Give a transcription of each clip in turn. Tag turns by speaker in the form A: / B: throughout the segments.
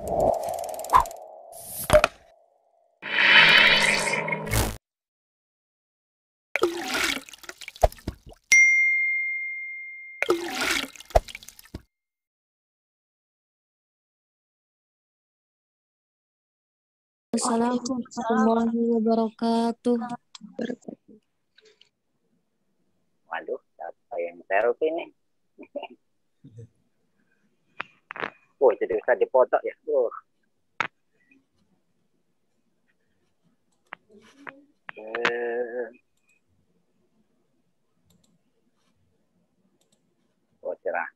A: Assalamualaikum warahmatullahi wabarakatuh.
B: Waduh, siapa yang selfie nih? Oh, jadi bisa dipoto ya. Oh, cerah.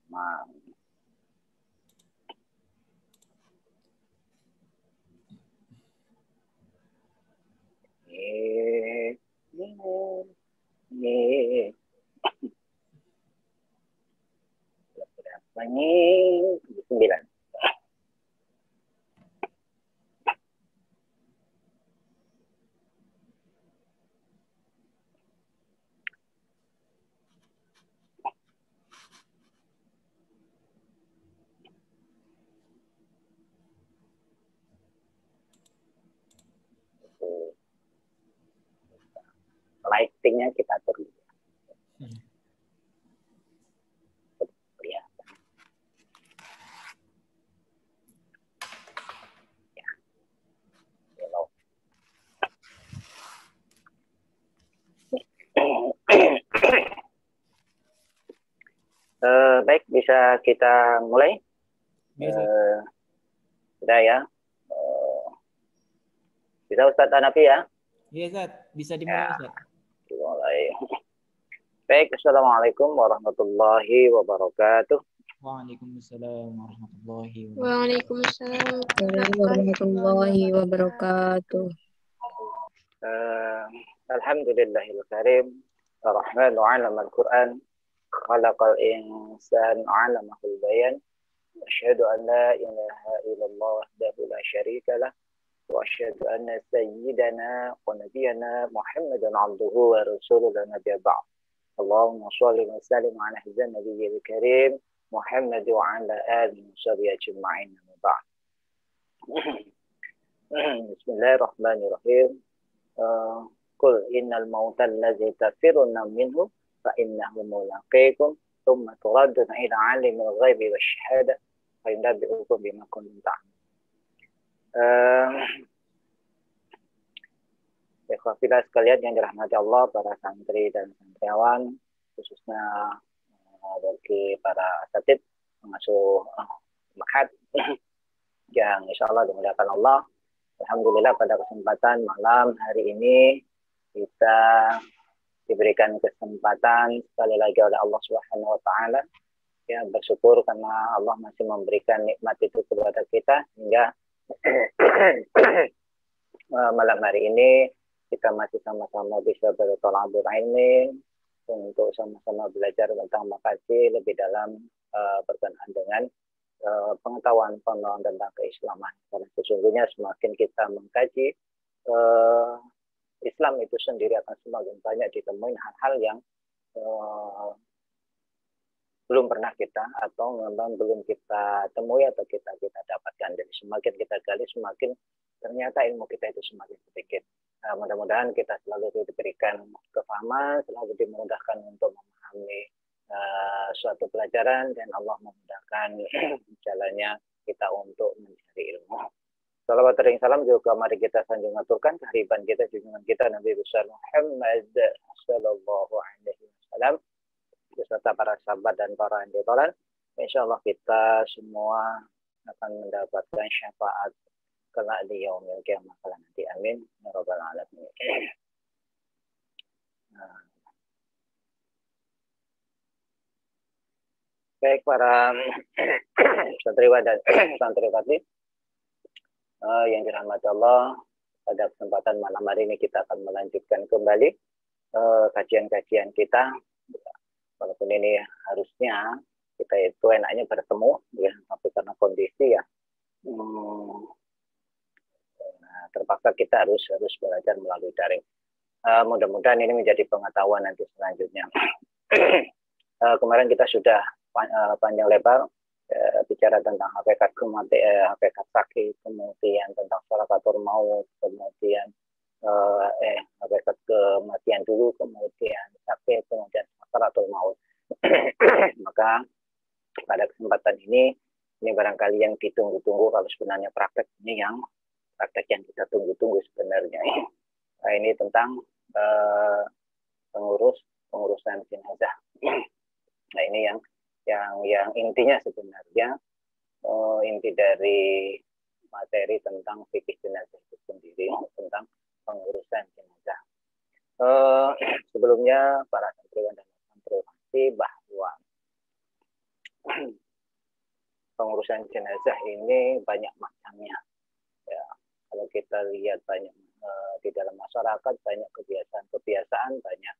B: Berapa nih? 9. Lightingnya kita atur. Baik, bisa kita mulai? Sudah ya? Bisa Ustadz Hanafi ya?
C: Iya Ustaz, bisa dimulai Ustaz.
B: Dimulai. Baik, Assalamualaikum warahmatullahi wabarakatuh.
C: Waalaikumsalam warahmatullahi wabarakatuh.
A: Waalaikumsalam warahmatullahi wabarakatuh.
B: Alhamdulillahil karim, ar-Rahmanu 'allama al-Qur'an, khalaqal insana 'allamahul bayan. Asyhadu an la ilaha illallah wahdahu la syarika lah. وأشهد أن سيدنا ونبينا محمدا عبده ورسوله لا نبي بعد اللهم صل وسلم على هذا النبي الكريم محمد وعلى آله وصحبه أجمعين بعد بسم الله الرحمن الرحيم قل إن الموت الذي تفرون منه فإنه ملاقيكم ثم تردون إلى عالم الغيب والشهادة فينبئكم بما كنتم تعملون. Ikhwafillah sekalian yang dirahmati Allah, para santri dan santriawan, khususnya bagi para asatid pengasuh Ma'had yang insya Allah dimuliakan Allah. Alhamdulillah pada kesempatan malam hari ini kita diberikan kesempatan sekali lagi oleh Allah Subhanahu wa taala, ya, bersyukur karena Allah masih memberikan nikmat itu kepada kita hingga malam hari ini kita masih sama-sama bisa bertolabur ilmi untuk sama-sama belajar tentang makaji lebih dalam berkenaan dengan pengetahuan tentang keislaman. Karena sesungguhnya semakin kita mengkaji Islam itu sendiri akan semakin banyak ditemuin hal-hal yang belum pernah kita atau memang belum kita temui atau kita dapatkan. Jadi semakin kita gali semakin ternyata ilmu kita itu semakin sedikit. Mudah-mudahan kita selalu diberikan kefahaman, selalu dimudahkan untuk memahami suatu pelajaran dan Allah memudahkan jalannya kita untuk mencari ilmu. Salawat dan salam juga mari kita sanjung aturkan kehadiran kita junjungan kita Nabi besar Muhammad sallallahu alaihi wasallam beserta para sahabat dan para anjuran. Insyaallah kita semua akan mendapatkan syafaat kelak di yaumil qiyamah nanti. Amin ya rabbal alamin. Baik para santriwan dan santriwati yang dirahmati Allah, pada kesempatan malam hari ini kita akan melanjutkan kembali kajian-kajian kita. Walaupun ini harusnya kita itu enaknya bertemu, ya, tapi karena kondisi ya, terpaksa kita harus belajar melalui daring. Mudah-mudahan ini menjadi pengetahuan nanti selanjutnya. Kemarin kita sudah panjang lebar bicara tentang hakikat kematian, hakikat sakit, kemudian tentang salakatul maut, kemudian hakikat kematian dulu, kemudian sakit, kemudian salakatul maut. Maka pada kesempatan ini barangkali yang ditunggu-tunggu, kalau sebenarnya praktek ini yang praktek yang kita tunggu-tunggu sebenarnya. Nah, ini tentang pengurusan jenazah. Nah, ini yang intinya sebenarnya inti dari materi tentang fikih jenazah itu sendiri, tentang pengurusan jenazah. Sebelumnya para santriwan dan santriwati bahwa pengurusan jenazah ini banyak macamnya. Ya, kalau kita lihat banyak di dalam masyarakat banyak kebiasaan, banyak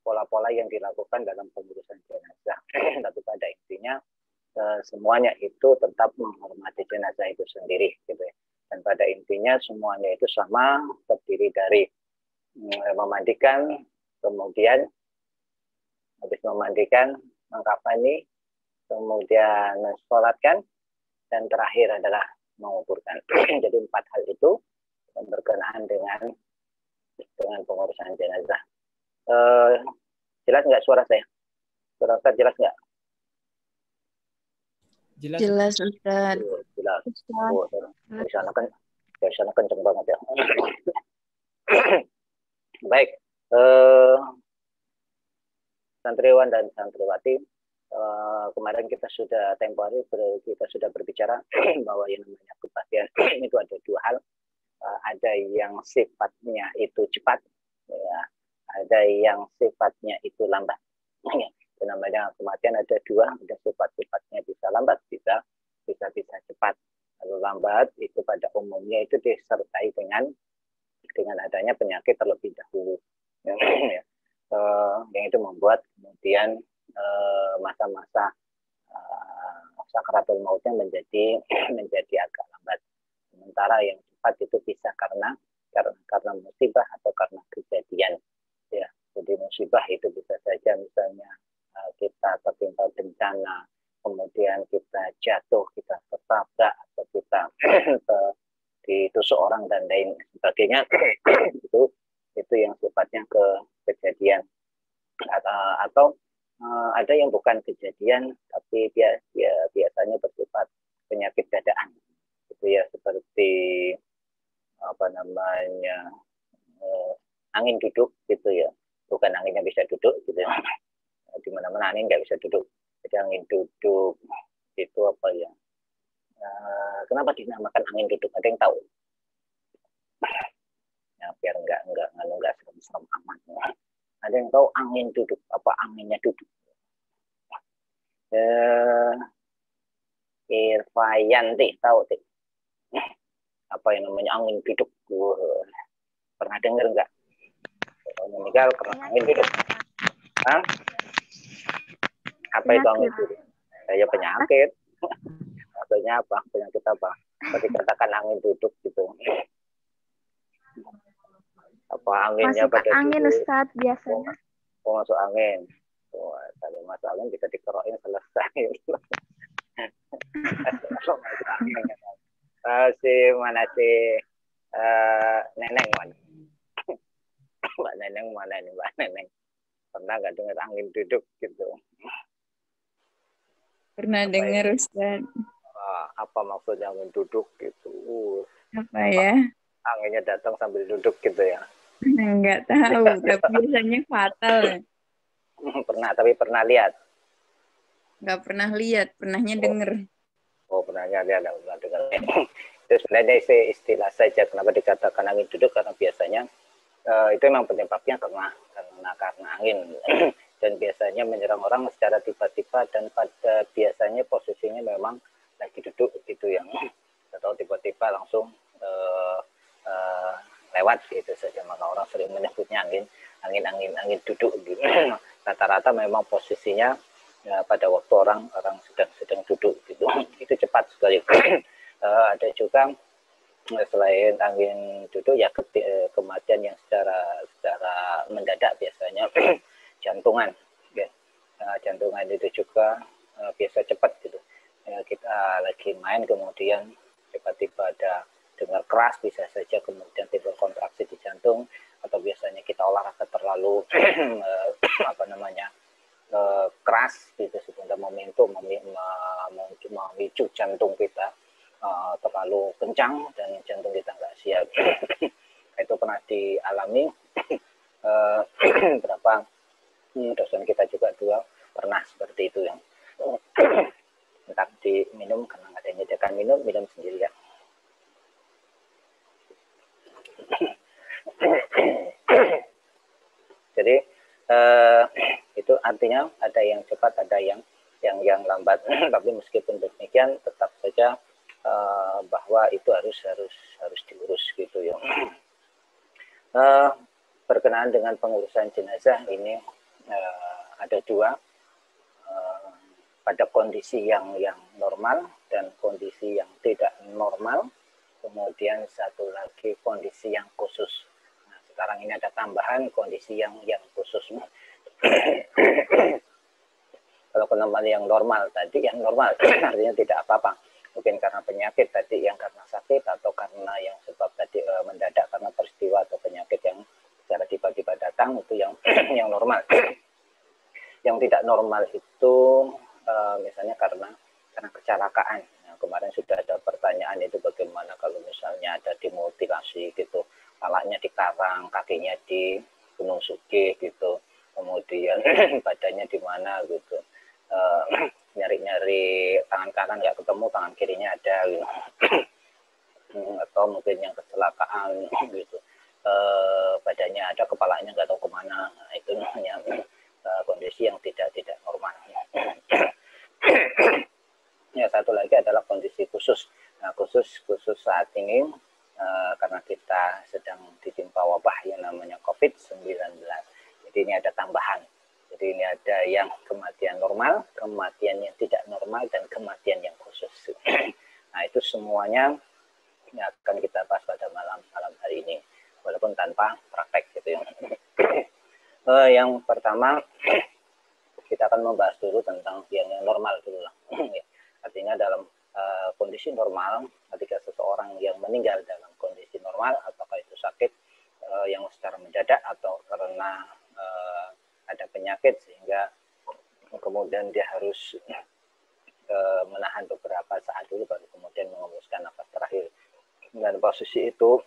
B: pola-pola yang dilakukan dalam pengurusan jenazah. Tapi pada intinya semuanya itu tetap menghormati jenazah itu sendiri, gitu ya. Dan pada intinya semuanya itu sama, terdiri dari memandikan, kemudian habis memandikan, mengkafani, kemudian mensolatkan, dan terakhir adalah menguburkan. Jadi 4 hal itu berkenaan dengan pengurusan jenazah. Jelas nggak suara saya? Suara Ustaz jelas nggak?
A: Jelas Ustaz.
B: Jelas. Oh, dari sana kenceng banget ya. Baik, santriwan dan santriwati, kemarin kita sudah tempo hari kita sudah berbicara bahwa yang namanya kepastian itu ada 2 hal. Ada yang sifatnya itu cepat, ya. Ada yang sifatnya itu lambat. Ya. Itu namanya kematian ada 2, ada sifat-sifatnya bisa lambat, bisa cepat. Lalu lambat itu pada umumnya itu disertai dengan adanya penyakit terlebih dahulu. Ya. Yang itu membuat kemudian masa-masa sakaratul mautnya menjadi agak lambat. Sementara yang cepat itu bisa karena musibah atau karena kejadian. Ya, jadi musibah itu bisa saja misalnya kita tertimpa bencana, kemudian kita jatuh, kita tertabrak, atau kita ditusuk orang dan lain sebagainya. itu yang sifatnya kejadian. Atau ada yang bukan kejadian tapi dia biasanya bersifat penyakit dadaan. Itu ya, seperti angin duduk gitu ya, bukan anginnya bisa duduk gitu ya. Di mana-mana angin nggak bisa duduk, jadi angin duduk itu apa ya, kenapa dinamakan angin duduk, ada yang tahu? Ya, biar nggak serem amat. Ada yang tahu angin duduk, apa anginnya duduk? Irfayanti tahu sih apa yang namanya angin duduk? Pernah dengar nggak? Meninggal karena angin duduk. Hah? Apa itu angin duduk? Ya penyakit. Artinya apa? Penyakit apa? Berarti katakan angin duduk gitu. Apa anginnya
D: masuk
B: pada
D: angin
B: duduk?
D: Ustaz biasanya.
B: Masuk angin. Kalau masuk angin bisa dikerokin selesai. Mana si Neneng mana? Mbak Neneng mana nih Mbak Neneng? Pernah nggak dengar angin duduk gitu?
A: Pernah dengar Ustaz.
B: Apa maksudnya angin duduk gitu?
A: Apa ya?
B: Anginnya datang sambil duduk gitu ya?
A: Enggak tahu, tapi biasanya fatal.
B: Tapi pernah lihat?
A: Nggak pernah lihat, pernahnya denger.
B: Pernahnya lihat, nggak pernah dengar. Itu sebenarnya istilah saja. Kenapa dikatakan angin duduk? Karena biasanya itu memang penyebabnya karena angin. Dan biasanya menyerang orang secara tiba-tiba, dan pada biasanya posisinya memang lagi duduk gitu yang atau tiba-tiba langsung lewat gitu saja. Maka orang sering menyebutnya angin duduk gitu. Rata-rata memang posisinya pada waktu orang sedang duduk gitu. Itu cepat sekali. Ada juga selain angin duduk ya kematian yang secara mendadak biasanya jantungan ya. Jantungan itu juga biasa cepat gitu. Kita lagi main kemudian tiba-tiba ada dengar keras, bisa saja kemudian timbul kontraksi di jantung, atau biasanya kita olahraga terlalu apa namanya keras gitu sehingga memicu jantung kita terlalu kencang dan jantung kita nggak siap. Itu pernah dialami berapa dosen kita juga pernah seperti itu yang entah diminum karena nggak ada yang menyediakan minum sendiri ya. Jadi itu artinya ada yang cepat, ada yang lambat. Tapi meskipun demikian tetap saja bahwa itu harus diurus gitu ya. Berkenaan dengan pengurusan jenazah ini ada dua, pada kondisi yang normal dan kondisi yang tidak normal, kemudian satu lagi kondisi yang khusus. Nah, sekarang ini ada tambahan kondisi yang khusus. Kalau kondisi yang normal tadi, yang normal artinya tidak apa-apa, mungkin karena penyakit tadi, yang karena sakit, atau karena yang sebab tadi mendadak karena peristiwa atau penyakit yang secara tiba-tiba datang, itu yang yang normal. Yang tidak normal itu misalnya karena kecelakaan. Nah, kemarin sudah ada pertanyaan itu, bagaimana kalau misalnya ada dimutilasi gitu, kepalanya di karang, kakinya di Gunung Sugih gitu, kemudian badannya di mana gitu, nyari-nyari tangan kanan nggak ketemu, tangan kirinya ada gitu. Atau mungkin yang kecelakaan gitu, badannya ada, kepalanya nggak tahu kemana. Nah, itu namanya kondisi yang tidak normal. Ya, satu lagi adalah kondisi khusus. Nah, khusus saat ini karena kita sedang ditimpa wabah yang namanya COVID-19. Jadi ini ada tambahan. Jadi ini ada yang kematian normal, kematian yang tidak normal, dan kematian yang khusus. Nah, itu semuanya yang akan kita bahas pada malam hari ini, walaupun tanpa praktek gitu ya. Yang pertama kita akan membahas dulu tentang yang normal dulu lah. Artinya dalam kondisi normal, ketika seseorang yang meninggal dalam kondisi normal, apakah itu sakit yang secara mendadak atau karena ada penyakit sehingga kemudian dia harus menahan beberapa saat dulu baru kemudian mengembuskan nafas terakhir. Dan posisi itu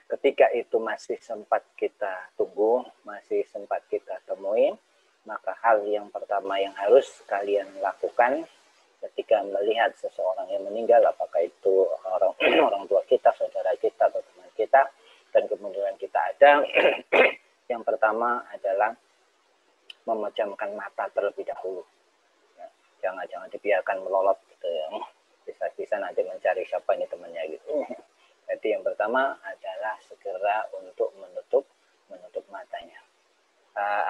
B: ketika itu masih sempat kita tunggu, masih sempat kita temui, maka hal yang pertama yang harus kalian lakukan ketika melihat seseorang yang meninggal, apakah itu orang tua kita, saudara kita, atau teman kita, dan kemudian kita ada, yang pertama adalah memejamkan mata terlebih dahulu. Ya, jangan dibiarkan melolot gitu ya. Bisa-bisa nanti mencari siapa ini temannya gitu. Jadi yang pertama adalah segera untuk menutup matanya.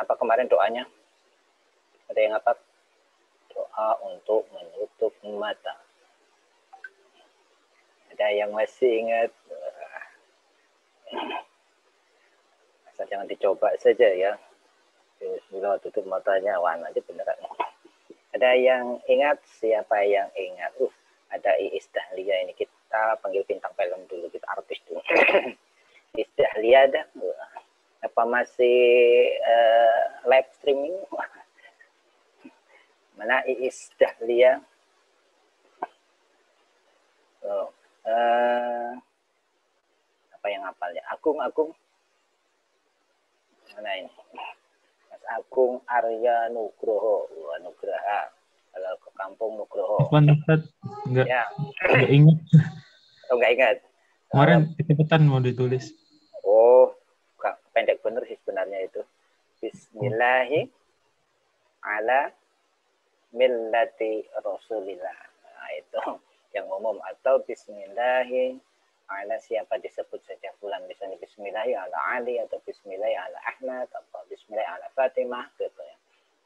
B: Apa kemarin doanya? Ada yang apa? Doa untuk menutup mata. Ada yang masih ingat? Asal jangan dicoba saja ya. Bismillah, tutup matanya, wah nanti beneran. Ada yang ingat? Siapa yang ingat? Ada Iis Dahlia ini, kita panggil bintang film dulu, kita artis dulu. Iis Dahlia ada? Apa masih live streaming? Mana Iis Dahlia? Apa yang hafalnya? Agung. Mana ini? Mas Agung Arya Nugroho. Nugraha. Kalau ke kampung Nugroho.
C: Apa Ustaz? Enggak ingat.
B: Oh, enggak ingat.
C: Kemarin kecepatan mau ditulis.
B: Oh, pendek bener sih sebenarnya itu. Bismillahi ala millati Rasulillah. Nah, itu yang umum. Atau bismillahi ala siapa disebut saja fulan, misalnya bismillahi ala Ali, atau bismillahi ala Ahmad, atau bismillahi ala Fatimah gitu ya.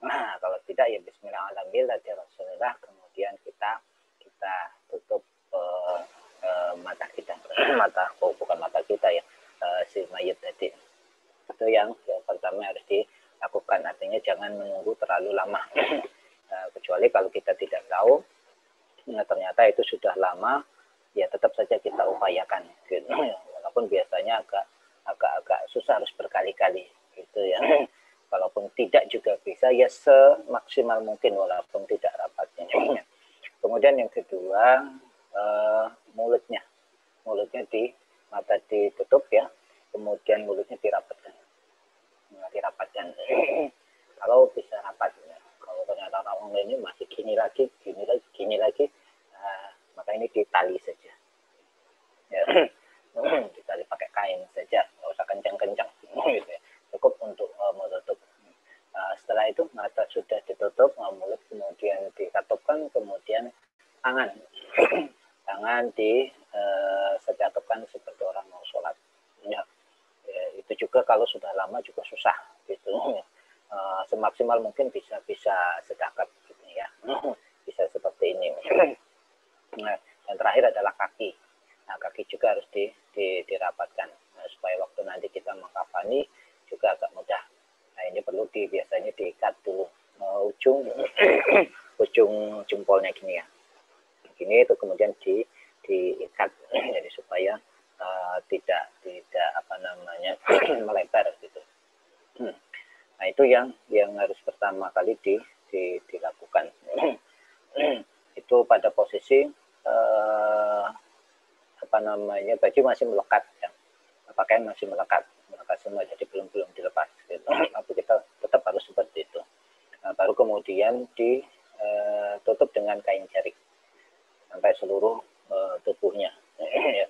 B: Nah, kalau tidak ya bismillah ala millati Rasulillah, kemudian kita tutup mata kita. Bukan mata kita ya, si mayit tadi. Itu yang pertama harus dilakukan, artinya jangan menunggu terlalu lama. Kecuali kalau kita tidak tahu, ternyata itu sudah lama, ya tetap saja kita upayakan gitu. Walaupun biasanya agak susah, harus berkali-kali gitu ya. Walaupun tidak juga bisa, ya semaksimal mungkin walaupun tidak rapatnya. Kemudian yang kedua, mulutnya di mata ditutup ya, kemudian mulutnya dirapatkan. Kalau bisa rapat, kalau ternyata orang ini masih gini lagi, maka ini ditali saja ya. Ditali pakai kain saja, nggak usah kencang-kencang gitu ya. Cukup untuk menutup. Setelah itu mata sudah ditutup, mulut kemudian dikatupkan, kemudian tangan secatupkan seperti orang mau sholat ya. Itu juga kalau sudah lama juga susah gitu. Semaksimal mungkin bisa sedekat gitu ya. Bisa seperti ini. Nah, dan terakhir adalah kaki. Nah, kaki juga harus dirapatkan supaya waktu nanti kita mengkafani juga agak mudah. Nah, ini perlu biasanya diikat dulu ujung jempolnya gini ya. Gini itu kemudian diikat jadi supaya tidak melebar gitu. Nah, itu yang harus pertama kali dilakukan. Itu pada posisi baju masih melekat ya. Pakaian masih melekat semua, jadi belum dilepas gitu. Tapi kita tetap harus seperti itu. Baru kemudian ditutup dengan kain jarik sampai seluruh tubuhnya ya.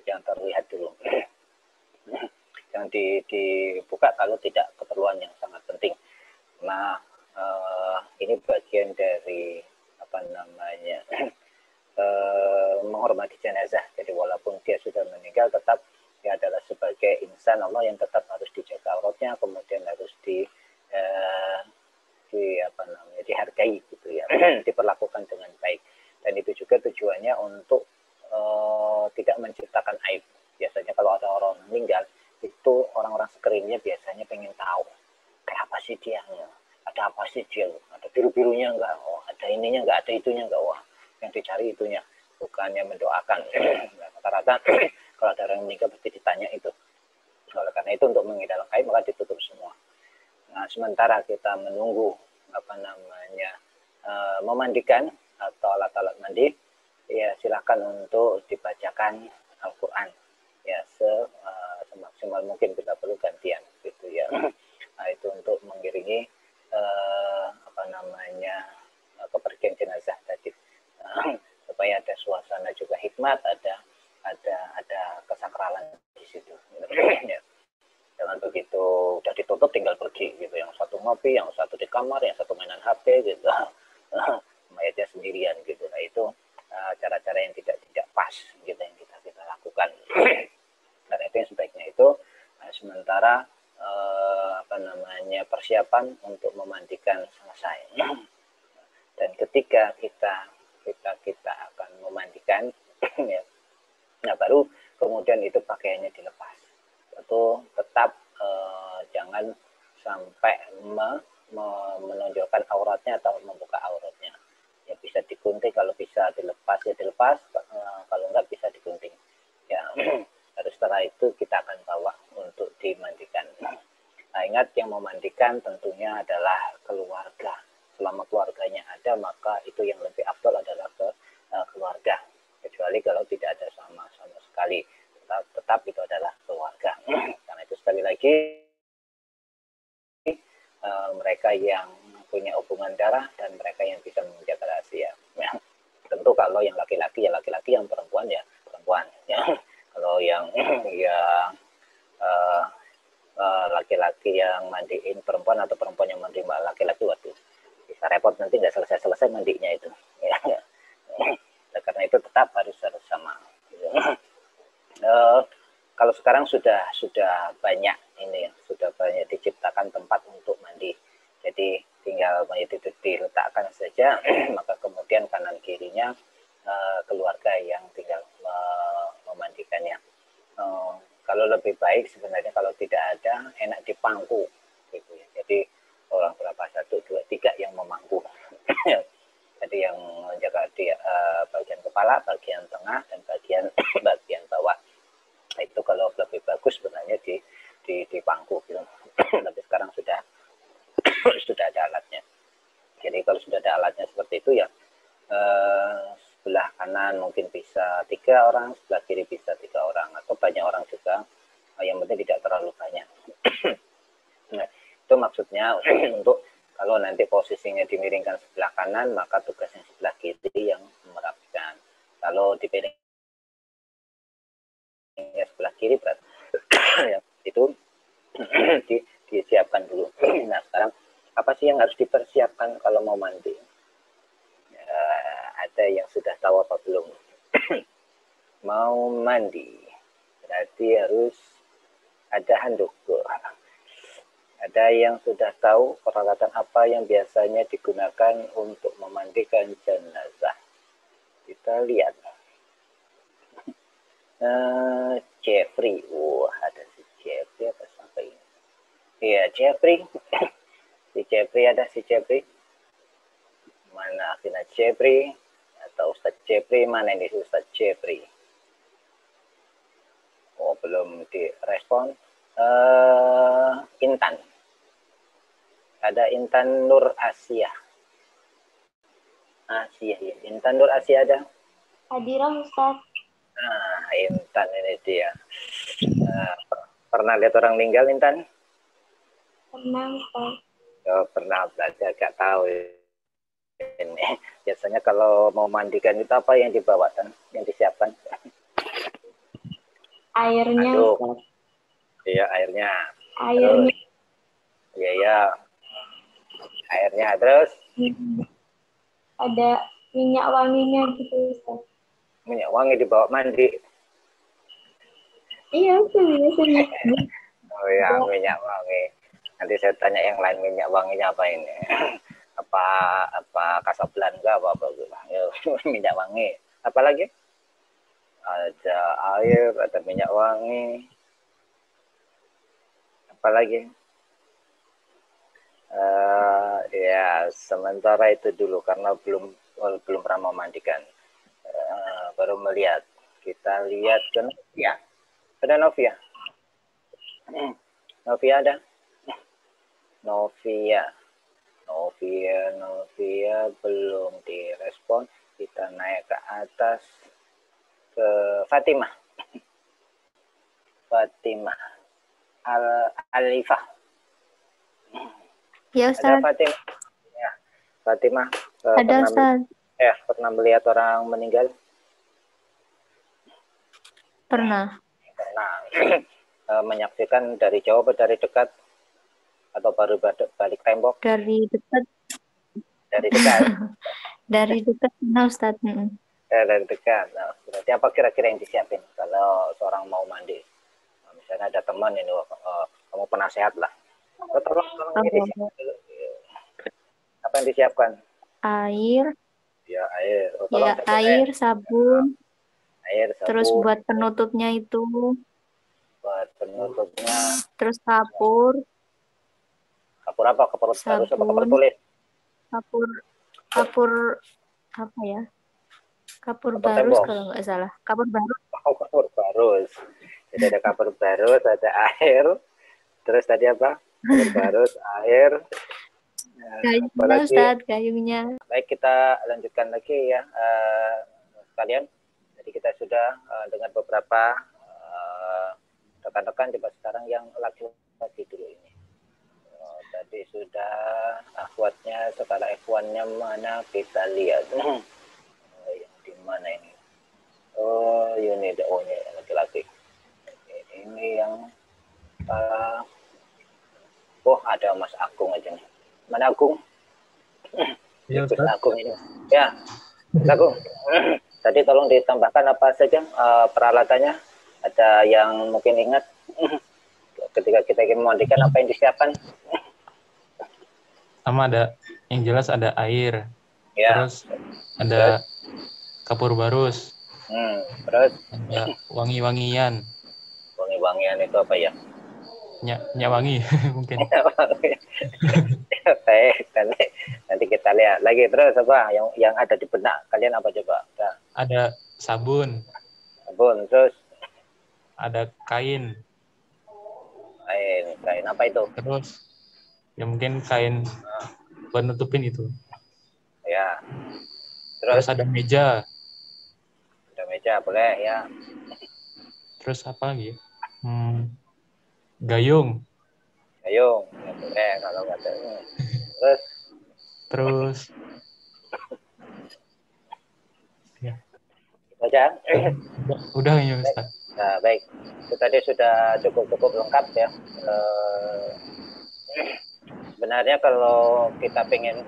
B: Jangan terlihat dulu. Jangan dibuka kalau tidak keperluan yang sangat penting. Nah, ini bagian dari menghormati jenazah. Jadi walaupun dia sudah meninggal, tetap dia adalah sebagai insan Allah yang tetap harus dijaga auratnya, kemudian harus dihargai gitu ya, diperlakukan dengan baik. Dan itu juga tujuannya untuk tidak menciptakan aib. Biasanya kalau ada orang meninggal, itu orang-orang sekeliling biasanya pengen tahu kayak apa sih dia, ada apa sih dia, ada biru-birunya enggak, ada ininya enggak, ada itunya enggak, wah yang dicari itunya, bukannya mendoakan. Rata-rata kalau ada orang meninggal pasti ditanya itu. Oleh karena itu untuk menghindari aib maka ditutup semua. Nah, sementara kita menunggu memandikan atau alat-alat mandi, ya silakan untuk dibacakan Al-Quran ya semaksimal mungkin, bila perlu gantian gitu ya. Nah, itu untuk mengiringi kepergian jenazah tadi, supaya ada suasana juga hikmat, ada kesakralan di situ. Ya. Jangan begitu udah ditutup tinggal pergi gitu, yang satu ngopi, yang satu di kamar, yang satu mainan HP gitu, mayatnya sendirian gitu. Nah, itu cara-cara yang tidak pas gitu yang kita lakukan. Karena itu yang sebaiknya itu sementara persiapan untuk memandikan selesai. Dan ketika kita akan memandikan ya, nah baru kemudian itu pakaiannya dilepas. Tentu tetap jangan sampai menonjolkan auratnya atau membuka auratnya. Ya bisa digunting, kalau bisa dilepas ya dilepas, kalau enggak bisa digunting. Ya, terus setelah itu kita akan bawa untuk dimandikan. Nah, ingat yang memandikan tentunya adalah keluarga. Selama keluarganya ada, maka itu yang lebih afdal adalah keluarga. Kecuali kalau tidak ada sama sekali, tetap itu adalah keluarga. Karena itu sekali lagi mereka yang punya hubungan darah dan mereka yang bisa menjaga rahasia. Ya. Tentu kalau yang laki-laki ya laki-laki, yang perempuan ya perempuan. Ya. Kalau yang laki-laki yang mandiin perempuan atau perempuan yang mandi laki-laki, waktu bisa repot, nanti nggak selesai mandinya itu. Ya. Nah, karena itu tetap harus sama. Kalau sekarang sudah banyak ini, sudah banyak diciptakan tempat untuk mandi. Jadi tinggal mayat itu diletakkan saja, maka kemudian kanan kirinya keluarga yang tinggal memandikannya. Kalau lebih baik sebenarnya kalau tidak ada, enak dipangku gitu ya. Jadi orang berapa, 1, 2, 3 yang memangku. Jadi yang menjaga di bagian kepala, bagian tengah, dan bagian bawah. Itu kalau lebih bagus sebenarnya di pangku gitu. Tapi sekarang sudah ada alatnya. Jadi kalau sudah ada alatnya seperti itu ya, sebelah kanan mungkin bisa 3 orang, sebelah kiri bisa 3 orang, atau banyak orang juga. Yang penting tidak terlalu banyak. Nah, itu maksudnya untuk kalau nanti posisinya dimiringkan sebelah kanan, maka tugasnya sebelah kiri yang merapikan. Kalau dipilih sebelah kiri berarti itu disiapkan dulu. Nah, sekarang apa sih yang harus dipersiapkan kalau mau mandi? Ada yang sudah tahu apa belum? Mau mandi berarti harus ada handuk. Ada yang sudah tahu peralatan apa yang biasanya digunakan untuk memandikan jenazah? Kita lihat. Jeffrey, ada si Jeffrey apa sampai ini? Iya, Jeffrey. Si Jeffrey. Mana akhirnya Jeffrey? Atau Ustadz Jeffrey? Mana ini Ustadz Jeffrey? Oh, belum direspon. Intan. Ada Intan Nur Asia. Ya. Intan Nur Asia ada?
D: Hadirah Ustaz.
B: Intan ini dia. Pernah lihat orang meninggal, Intan?
D: Pernah Ustaz.
B: Oh, pernah belajar, gak tahu ini. Biasanya kalau mau mandikan itu apa yang dibawa, Tan? Yang disiapkan?
D: Airnya.
B: Iya, airnya.
D: Airnya.
B: Iya. Airnya terus?
D: Ada minyak wanginya gitu Ustaz.
B: Minyak wangi dibawa mandi?
D: Iya biasanya.
B: Oh ya, minyak wangi. Nanti saya tanya yang lain, minyak wanginya apa ini? apa Casablanca apa minyak wangi. Apa lagi? Ada air, ada minyak wangi. Apa lagi? Ya, sementara itu dulu karena belum pernah memandikan. Baru melihat. Kita lihat ke Novia. Ada Novia? Novia ada? Novia belum direspon. Kita naik ke atas ke Fatimah. Alifah.
D: Ya Ustaz.
B: Ada Fatimah. Ya. Fatimah.
D: Ada Ustaz.
B: Pernah melihat orang meninggal?
D: Pernah.
B: Menyaksikan dari jauh atau dari dekat? Atau baru balik tembok?
D: Dari dekat. Dari dekat, nah Ustaz.
B: Dari dekat. Nah, berarti apa kira-kira yang disiapin kalau seorang mau mandi? Misalnya ada teman ini, kamu penasehat lah. Tolong ini disiapkan dulu. Apa yang disiapkan?
D: Air.
B: Ya, air.
D: Air, sabun.
B: Air, sabun.
D: Terus buat penutupnya itu. Terus kapur.
B: Kapur apa? Kapur barus apa kapur tulis?
D: Kapur apa ya? Kapur barus kalau nggak salah. Kapur barus.
B: Kapur barus. Jadi ada kapur barus, ada air. Terus tadi apa? Kapur barus, air.
D: Kayunya Ustaz, kayunya.
B: Baik, kita lanjutkan lagi ya sekalian. Jadi kita sudah dengan beberapa rekan-rekan, coba sekarang yang laki-laki dulu ini. Tadi sudah akhwatnya, sekarang F1-nya mana kita lihat. Yang di mana ini? Oh, ini laki-laki. Ini yang ada Mas Agung aja nih. Mana Agung?
C: Ya,
B: Agung ini. Ya, Agung. Tadi tolong ditambahkan apa saja peralatannya. Ada yang mungkin ingat ketika kita ingin memandikan apa yang disiapkan?
C: Sama ada, yang jelas ada air.
B: Ya.
C: Terus ada kapur barus.
B: Terus
C: ada wangi-wangian.
B: Wangi-wangian itu apa ya?
C: Minyak wangi mungkin.
B: Baik, nanti kita lihat lagi. Terus apa yang ada di benak kalian apa coba?
C: Ada sabun,
B: Sabun, terus
C: ada kain,
B: kain apa itu?
C: terus ya mungkin kain buat nutupin itu.
B: Ya,
C: Terus
B: terus
C: ada meja,
B: ada meja boleh ya.
C: terus apa lagi? Gayung,
B: Gayung, ya boleh kalau nggak ada. Terus
C: terus ya
B: baca.
C: udah kayaknya Ustaz.
B: Nah, baik. Itu tadi sudah cukup lengkap ya. Sebenarnya kalau kita pengen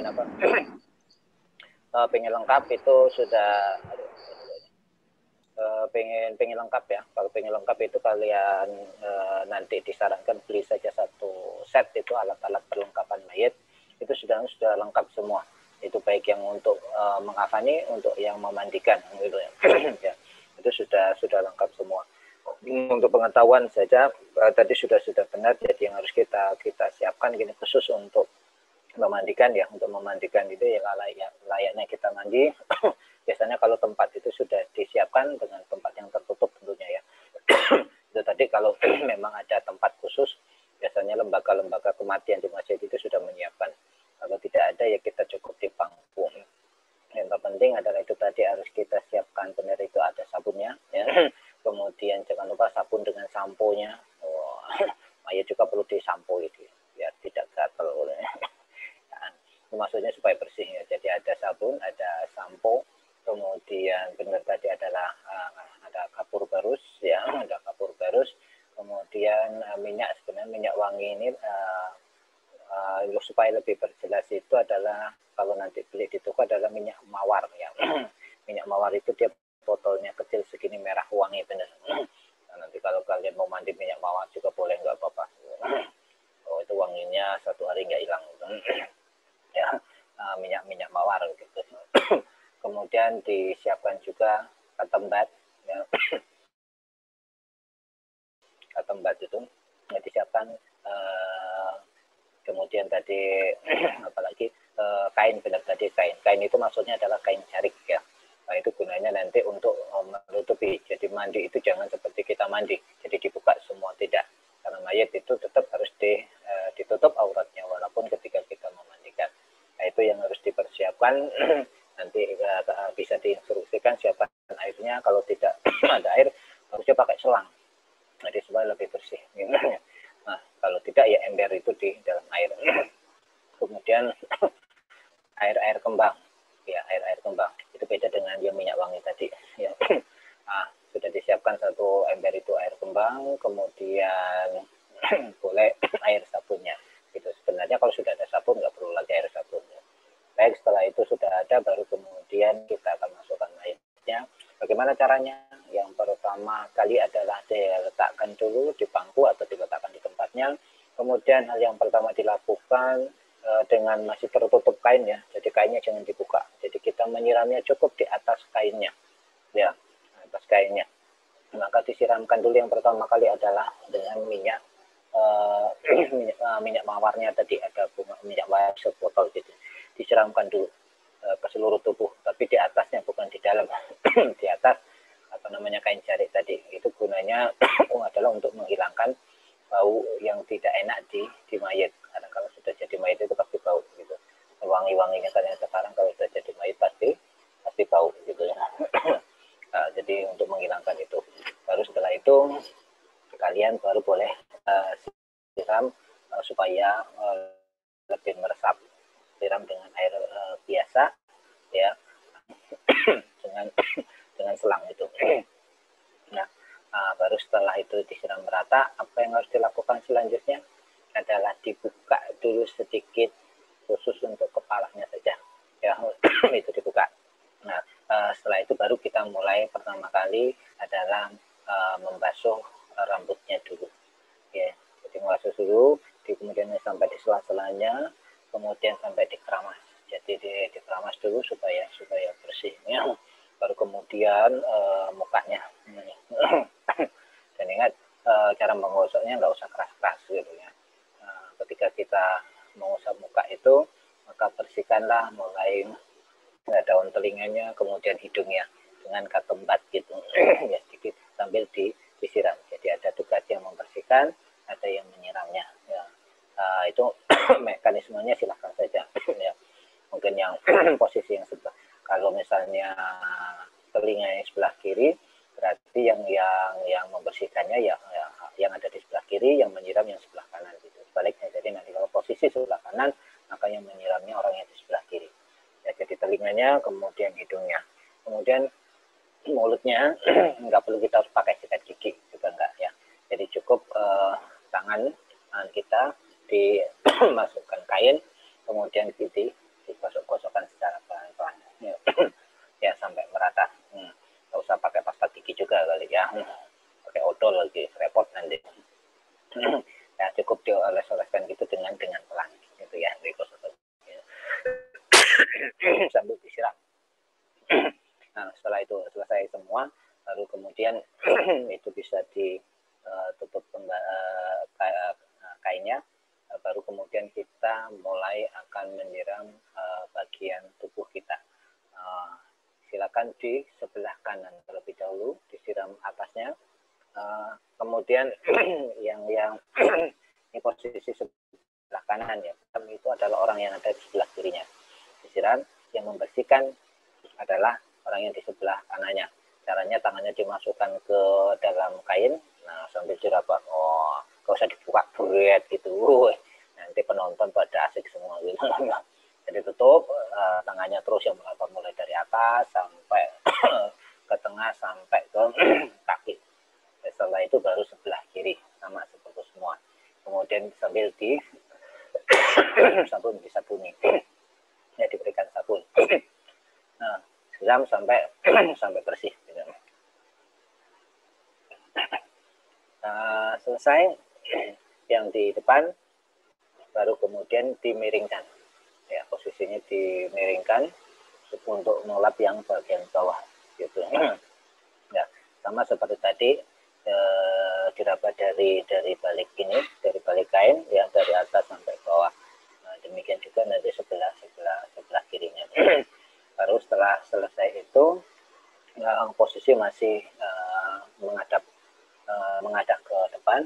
B: apa? Pengen lengkap itu sudah pengen lengkap ya. Kalau pengen lengkap itu kalian nanti disarankan beli saja satu set itu alat-alat perlengkapan mayit itu sudah lengkap semua. Itu baik yang untuk mengkafani, untuk yang memandikan gitu ya. Ya. Itu sudah lengkap semua. Untuk pengetahuan saja tadi sudah benar, jadi yang harus kita siapkan gini khusus untuk memandikan ya, untuk memandikan itu ya layaknya kita mandi. Biasanya kalau tempat itu sudah disiapkan dengan tempat yang tertutup tentunya ya. Itu tadi kalau memang ada tempat khusus, biasanya lembaga-lembaga kematian di masjid itu sudah menyiapkan. Kalau tidak ada ya kita cukup di pangku. Yang terpenting adalah itu tadi harus kita siapkan benar, itu ada sabunnya ya. Kemudian jangan lupa sabun dengan sampo-nya. Mayat juga perlu disampo itu biar tidak gatal oleh. Maksudnya supaya bersih ya. Jadi ada sabun, ada sampo, kemudian benar tadi adalah ada kapur barus ya, ada kapur barus, kemudian minyak, sebenarnya minyak wangi ini supaya lebih berjelas itu adalah kalau nanti beli di toko adalah minyak mawar ya. Minyak mawar itu dia botolnya kecil segini, merah, wangi benar. Nah, nanti kalau kalian mau mandi minyak mawar juga boleh, nggak apa-apa. Oh, itu wanginya satu hari nggak hilang. Ya, minyak mawar gitu. Kemudian disiapkan juga ketembat ya. Ketembat itu disiapkan, kemudian tadi apalagi kain, benar tadi kain itu maksudnya adalah kain jarik ya. Nah, itu gunanya nanti untuk menutupi. Jadi mandi itu jangan seperti kita mandi, jadi dibuka semua, tidak. Karena mayat itu tetap harus ditutup auratnya walaupun ketika kita memandikan. Nah, itu yang harus dipersiapkan. Nanti bisa diinstruksikan siapkan airnya. Kalau tidak ada air, harusnya pakai selang. Jadi supaya lebih bersih. Nah, kalau tidak ya ember itu di dalam air. Kemudian air kembang. Ya, air kembang. Itu beda dengan yang minyak wangi tadi. Ya. Nah, sudah disiapkan satu ember itu air kembang, kemudian boleh air sabunnya. Itu sebenarnya kalau sudah ada sabun nggak perlu lagi air sabunnya. Baik, setelah itu sudah ada, baru kemudian kita akan masukkan mayatnya. Bagaimana caranya? Yang pertama kali adalah diletakkan dulu di bangku atau diletakkan di tempatnya. Kemudian hal yang pertama dilakukan dengan masih tertutup kain ya. Jadi kainnya jangan dibuka. Jadi kita menyiramnya cukup di atas kainnya. Ya, atas kainnya. Maka disiramkan dulu yang pertama kali adalah dengan minyak minyak mawarnya tadi, ada minyak mawar sebotol gitu. Disiramkan dulu ke seluruh tubuh, tapi di atasnya bukan di dalam. Di atas apa namanya kain jarik tadi. Itu gunanya adalah untuk menghilangkan bau yang tidak enak di mayat. Karena kalau sudah jadi mayat itu pasti bau gitu. Wangi-wanginya kalian sekarang kalau sudah jadi mayat pasti bau gitu ya. Nah, jadi untuk menghilangkan itu, baru setelah itu kalian baru boleh siram supaya lebih meresap. Siram dengan air biasa ya, dengan selang itu. Nah, baru setelah itu disiram merata, apa yang harus dilakukan selanjutnya adalah dibuka dulu sedikit khusus untuk kepalanya saja ya. Itu dibuka. Nah, setelah itu baru kita mulai pertama kali adalah membasuh rambutnya dulu ya. Jadi membasuh dulu, kemudian sampai di sela-selanya, kemudian sampai di keramas. Jadi di keramas dulu supaya bersih ya. Baru kemudian mukanya. Dan ingat cara menggosoknya nggak usah keras-keras gitu ya. Ketika kita bersihkanlah mulai daun telinganya, kemudian hidungnya dengan ketempat gitu ya, sedikit sambil disiram. Jadi ada tugas yang membersihkan, ada yang menyiramnya ya. Itu mekanismenya silahkan saja ya. Mungkin yang posisi yang sebelah, kalau misalnya telinganya sebelah kiri, berarti yang membersihkannya yang ada di sebelah kiri, yang menyiram yang sebelah kanan gitu. Sebaliknya, jadi nanti kalau posisi sebelah kanan, maka yang menyiramnya orang yang di sebelah kiri ya. Jadi telinganya, kemudian hidungnya, kemudian mulutnya nggak perlu kita harus pakai sikat gigi juga enggak ya. Jadi cukup tangan kita dimasukkan kain, kemudian digosok-gosokkan secara pelan-pelan ya. Ya sampai merata. Nggak usah pakai pasta gigi juga kali ya, pakai odol lagi repot nanti. Ya cukup dioles-oleskan gitu dengan pelan gitu ya, digosok sambil disiram. Nah, setelah itu selesai semua, baru kemudian itu bisa ditutup kainnya, baru kemudian kita mulai akan menyiram bagian tubuh kita. Silakan di sebelah kanan terlebih dahulu disiram atasnya, kemudian yang ini posisi sebelah kanan ya, itu adalah orang yang ada di sebelah kirinya disiram, yang membersihkan adalah orang yang di sebelah kanannya. Caranya tangannya dimasukkan ke dalam kain, nah sambil diraba, gak usah dibuka berat gitu, nanti penonton pada asik semua gitu. Jadi tutup tangannya terus yang mulai dari atas sampai ke tengah sampai ke kaki. Setelah itu baru sebelah kiri sama seperti semua. Kemudian sambil disabuni, ya diberikan sabun. Nah, siram sampai bersih. Selesai yang di depan, baru kemudian dimiringkan. Ya, posisinya dimiringkan untuk melap yang bagian bawah gitu. Ya, sama seperti tadi, diraba dari balik ini, dari balik kain ya, dari atas sampai bawah. Nah, demikian juga nanti sebelah kirinya. Baru setelah selesai itu, posisi masih menghadap ke depan,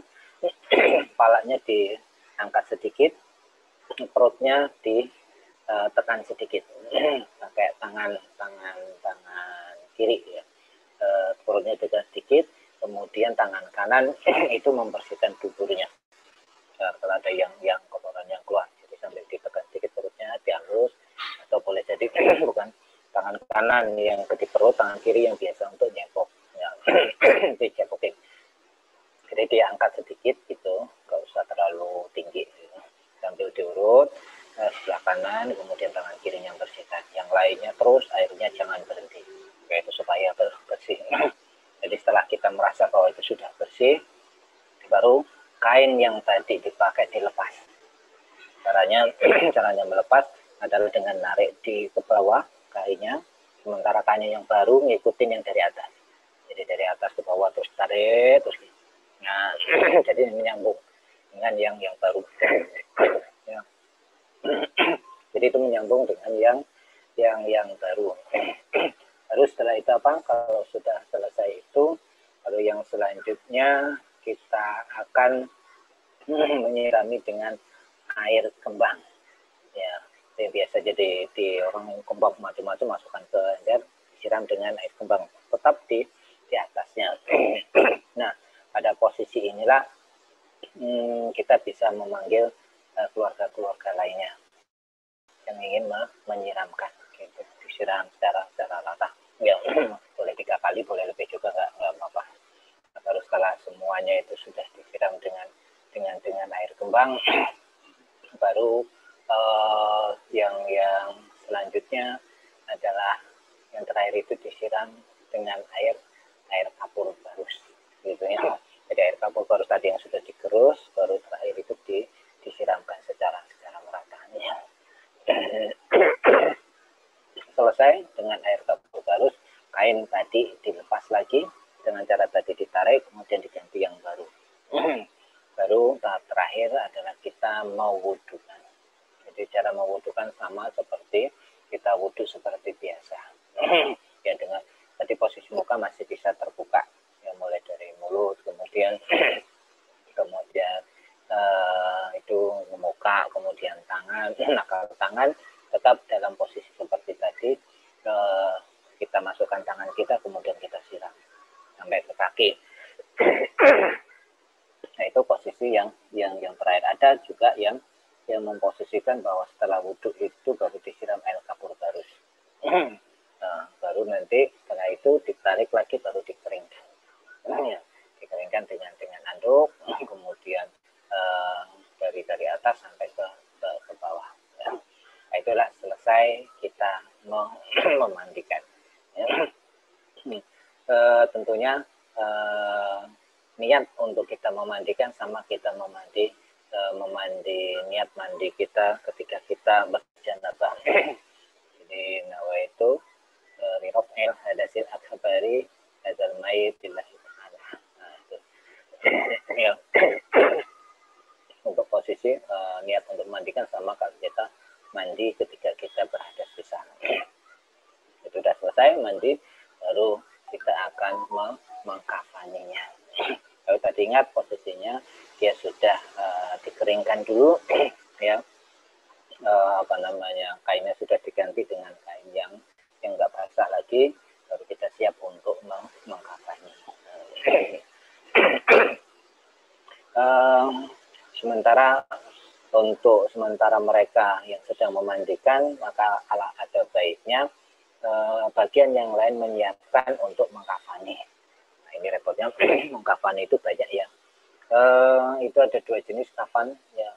B: kepalanya diangkat sedikit, perutnya ditekan sedikit pakai tangan kiri ya. Perutnya ditekan sedikit, kemudian tangan kanan itu membersihkan duburnya. Kalau ada yang kotoran yang keluar, jadi sambil ditekan sedikit perutnya, dihalus, atau boleh jadi bukan tangan kanan yang di perut, tangan kiri yang biasa untuk nyepok ya. Dicepokin, jadi diangkat sedikit gitu, nggak usah terlalu tinggi gitu. Sambil diurut sebelah kanan, kemudian tangan kirinya bersihkan, yang lainnya terus, airnya jangan berhenti, itu supaya bersih. Jadi setelah kita merasa bahwa itu sudah bersih, baru kain yang tadi dipakai dilepas. Caranya melepas adalah dengan narik ke bawah kainnya, sementara kainnya yang baru ngikutin yang dari atas. Jadi dari atas ke bawah terus tarik terus. Nah, jadi menyambung dengan yang baru. Ya. Jadi itu menyambung dengan yang baru. Lalu setelah itu apa? Kalau sudah selesai itu, lalu yang selanjutnya kita akan menyirami dengan air kembang. Ya, biasa jadi di orang kembang macam-macam masukkan ke ember, siram dengan air kembang, tetap di atasnya. Nah, pada posisi inilah kita bisa memanggil keluarga-keluarga lainnya yang ingin menyiramkan, gitu. Disiram secara rata. Ya, boleh 3 kali, boleh lebih juga nggak apa-apa. Baru setelah semuanya itu sudah disiram dengan air kembang, baru yang selanjutnya adalah yang terakhir itu disiram dengan air kapur barus gitu ya. Jadi air kapur barus tadi yang sudah digerus, baru terakhir itu disiramkan secara merata ya. Selesai dengan air kapur barus, kain tadi dilepas lagi dengan cara tadi ditarik, kemudian diganti yang baru. Baru tahap terakhir adalah kita mewudukan. Jadi cara mewudukan sama seperti maka masih bisa terbuka, ya, mulai dari mulut, kemudian itu muka, kemudian tangan. Nah, kalau tangan tetap dalam posisi seperti tadi, kita masukkan tangan kita, kemudian kita siram sampai ke kaki. Nah, itu posisi yang terakhir. Ada juga yang memposisikan bahwa setelah wudhu itu baru disiram air kapur barus. Nah, baru nanti setelah itu ditarik lagi, baru dikeringkan. Ya, dikeringkan dengan anduk, kemudian dari atas sampai ke bawah. Ya. Nah, itulah selesai kita memandikan. Ya. Tentunya niat untuk kita memandikan sama kita memandi niat mandi kita ketika kita berjanabah. Jadi nawaitu liraf'il hadasil akbari hadzal mayit billahi ta'ala. Nah, itu. Ya. Untuk posisi niat untuk memandikan sama kalau kita mandi ketika kita berhadas di sana. Itu sudah selesai mandi, baru kita akan mengkafaninya. Kalau tadi ingat posisinya dia sudah dikeringkan dulu, ya, kainnya sudah diganti dengan kain yang enggak basah lagi, baru kita siap untuk mengkafani. Sementara mereka yang sedang memandikan, maka ada baiknya bagian yang lain menyiapkan untuk mengkafani. Nah, ini repotnya mengkafani itu banyak ya. Itu ada 2 jenis kafan ya.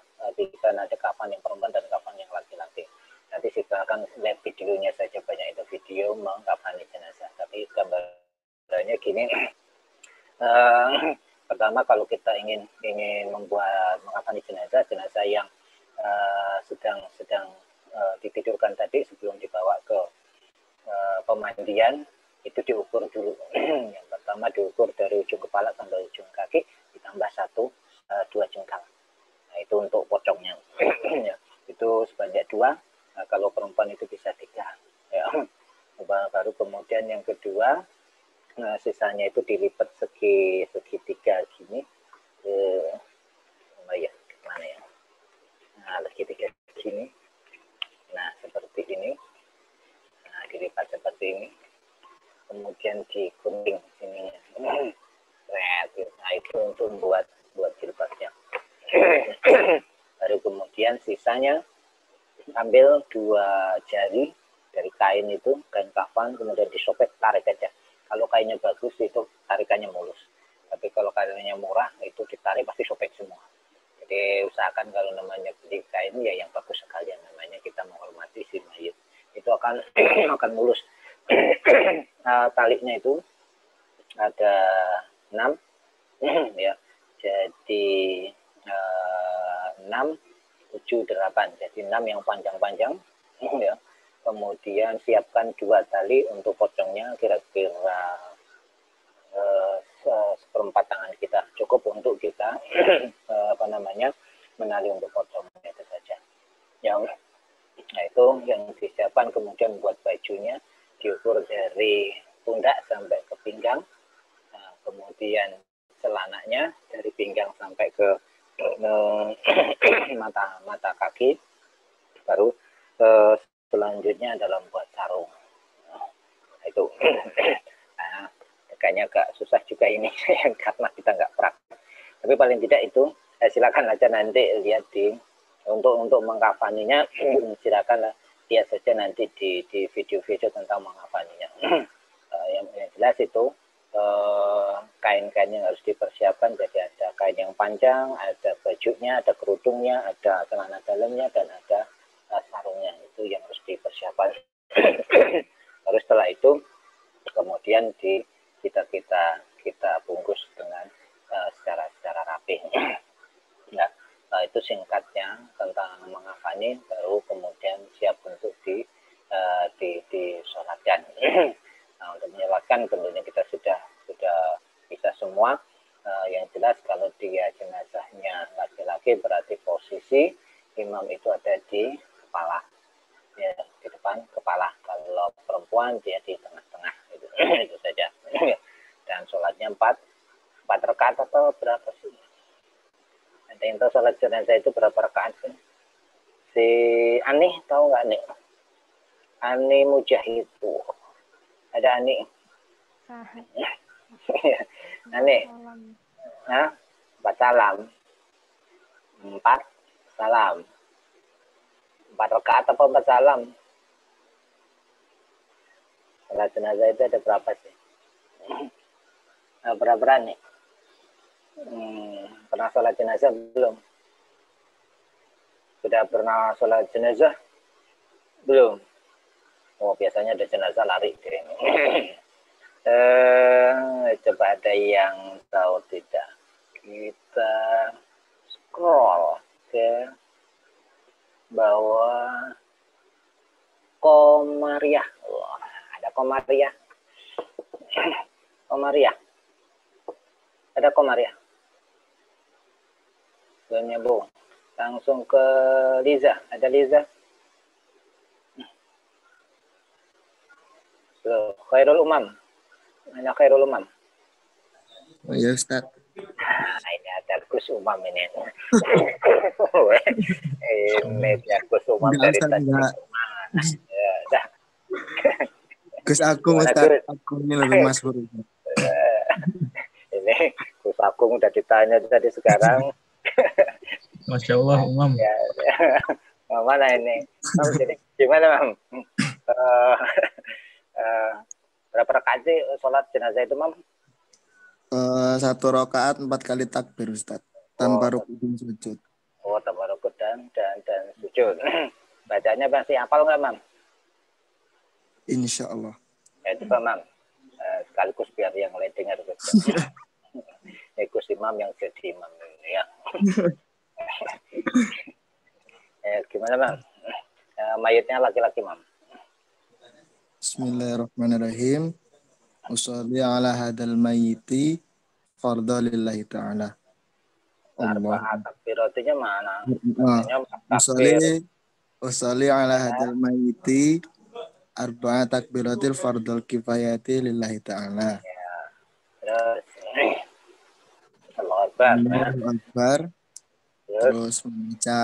B: Kan ada kafan yang perempuan dan kafan yang laki-laki. Nanti silakan lihat videonya saja, banyak itu video mengkafani jenazah. Tapi gambarnya gini. Pertama, kalau kita ingin membuat mengkafani jenazah yang sedang ditidurkan tadi sebelum dibawa ke pemandian, itu diukur dulu. Yang pertama diukur dari ujung kepala sampai ujung kaki, ditambah 2 jengkal. Nah, itu untuk pocongnya. Itu sebanyak 2. Nah, kalau perempuan itu bisa 3. Ya. Baru kemudian yang kedua, sisanya itu dilipat segitiga gini. Mana ya? Nah, segitiga gini. Nah, seperti ini. Nah, dilipat seperti ini. Kemudian digunting sininya. Nah, itu untuk buat jilbabnya. Baru kemudian sisanya ambil 2 jari dari kain itu, kain kafan, kemudian disobek, tarik aja. Kalau kainnya bagus itu tarikannya mulus. Tapi kalau kainnya murah itu ditarik pasti sobek semua. Jadi usahakan kalau namanya beli kain ya yang bagus sekali, yang namanya kita menghormati si mayit. Itu akan mulus. Taliknya itu ada 6 ya. Jadi 6, 7, 8. Jadi 6 yang panjang-panjang ya. Kemudian siapkan 2 tali untuk pocongnya, kira-kira 1/4 tangan kita. Cukup untuk kita menali untuk pocongnya itu saja. Nah, itu yang disiapkan. Kemudian buat bajunya diukur dari pundak sampai ke pinggang. Nah, kemudian celananya dari pinggang sampai ke mata kaki. Baru selanjutnya adalah buat sarung. Nah, itu kayaknya agak susah juga ini karena kita nggak praktek. Tapi paling tidak itu silakan aja nanti lihat untuk mengkafaninya. Silakan lihat saja nanti di video-video tentang mengkafaninya. Yang jelas itu kain-kain yang harus dipersiapkan. Jadi ada kain yang panjang, ada bajunya, ada kerudungnya, ada celana dalamnya, dan ada sarungnya. Itu yang harus dipersiapkan. Terus setelah itu kemudian kita bungkus dengan secara rapi. Nah, itu singkatnya tentang mengkafani. Baru kemudian siap untuk disolatkan. Nah, untuk menyolatkan tentunya kita sudah bisa semua. Yang jelas kalau dia jenazahnya laki-laki berarti posisi imam itu ada di kepala, ya, di depan kepala. Kalau perempuan dia di tengah-tengah. Itu saja. sholatnya 4 rakaat atau berapa sih? Ada yang tahu sholat jenazah itu berapa rakaat sih? Si Ani tahu nggak nih? Ani Mujahid tuh. Ada Ani. Ani. Hah? 4 salam. 4 salam. 4 rakaat apa 4 salam? Sholat jenazah itu ada berapa sih? Berapa nih? Pernah sholat jenazah belum? Sudah pernah sholat jenazah? Belum. Oh, biasanya ada jenazah lari deh. Coba ada yang tahu tidak? Kita scroll ke bawah. Komariah. Wah, ada Komariah. Komariah. Ada Komariah. Belum nyambung. Langsung ke Liza. Ada Liza? Loh, Khairul Umam. Mana Khairul Umam?
E: Oh ya Ustaz.
B: Ini ada Gus Umam ini. Ini dia Gus Umam dari tadi. Ya, dah.
E: Gus Agung Ustaz. Agung ini lebih masyhur.
B: Ini Gus Agung udah ditanya tadi sekarang.
C: Masya Allah, Umam.
B: Ya. Mana ini? Gimana, Mam? Berapa rakaat sih sholat jenazah itu, Mam?
E: 1 rakaat 4 kali takbir Ustaz. Tanpa rukuk dan sujud.
B: Oh, tanpa rukuk dan sujud. Bacanya pasti hafal nggak, Mam?
E: Insya Allah.
B: Ya, coba, Mam. Sekaligus biar yang lain dengar. Gus Imam yang jadi imam ini ya. Gimana, Mam? Mayatnya laki-laki, Mam.
E: Bismillahirrahmanirrahim. Usolli ala hadal mayyiti fardha lillahi ta'ala.
B: Allah. Takbiratinya mana?
E: Usolli ala hadal mayyiti arba'a takbiratil fardhal kifayati lillahi ta'ala.
B: Ya. Terus Allahu Akbar.
E: Allahu Akbar. Terus membaca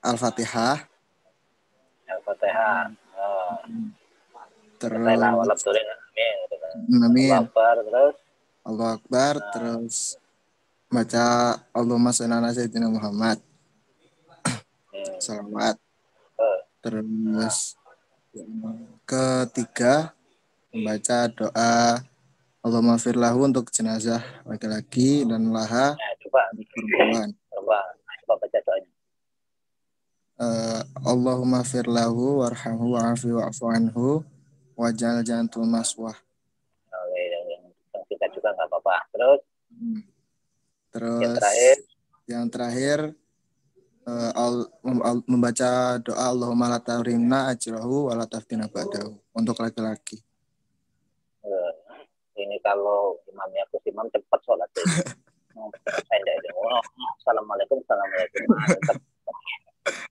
E: Al-Fatihah.
B: Al-Fatihah.
E: Terus
B: amin.
E: Amin.
B: Terus
E: Allahu Akbar. Terus baca Allahumma shalli ala sayyidina Muhammad. Salawat. Terus ketiga membaca doa Allahumma firlahu untuk jenazah laki-laki dan laha perempuan.
B: Coba baca doanya.
E: Allahumma firlahu warhamhu wa'afi wa'fu anhu waj'al jannatul maswah.
B: Kita juga nggak apa-apa. Terus
E: yang terakhir membaca doa Allahumma la tahrimna ajrahu wa la taftina ba'dahu untuk laki-laki.
B: Ini kalau imamnya Gus Imam cepat sholat. Assalamualaikum.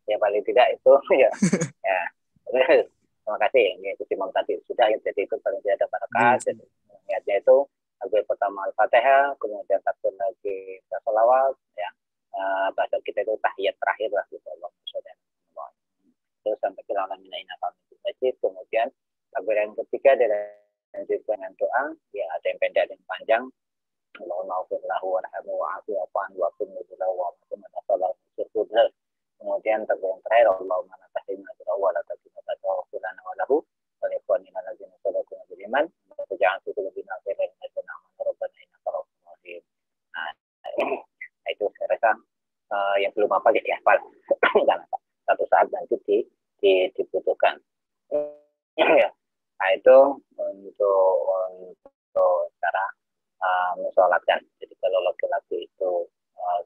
B: Ya paling tidak itu ya. Terima kasih. Ini Gus Imam tadi sudah jadi itu paling tidak ada barakat. Jadi niatnya itu takbir pertama Al-Fatihah, kemudian takbir lagi sholawat, ya. Bahasa kita itu tahiyat terakhir lah gitu. Terus sampai ke dalam masjid, kemudian takbir yang ketiga dilanjutkan dengan doa, ya ada yang pendek dan panjang. Allahumma ghfir lahu warhamhu wa'afi wa'fu anhu. Kemudian takbir yang terakhir, Allahumma la tahrimna ajrahu wa la taftina ba'dahu wa lana wa lahu wa li ikhwanina allazina sabaquna bil iman wa taj'al fi qulubina khairan hasanatan wa rabbana innaka ra'ufur rahim. Nah, itu saya rasa yang belum apa jadi hafal. Satu saat nanti dibutuhkan. Nah, itu untuk cara mensolatkan. Jadi kalau laki-laki itu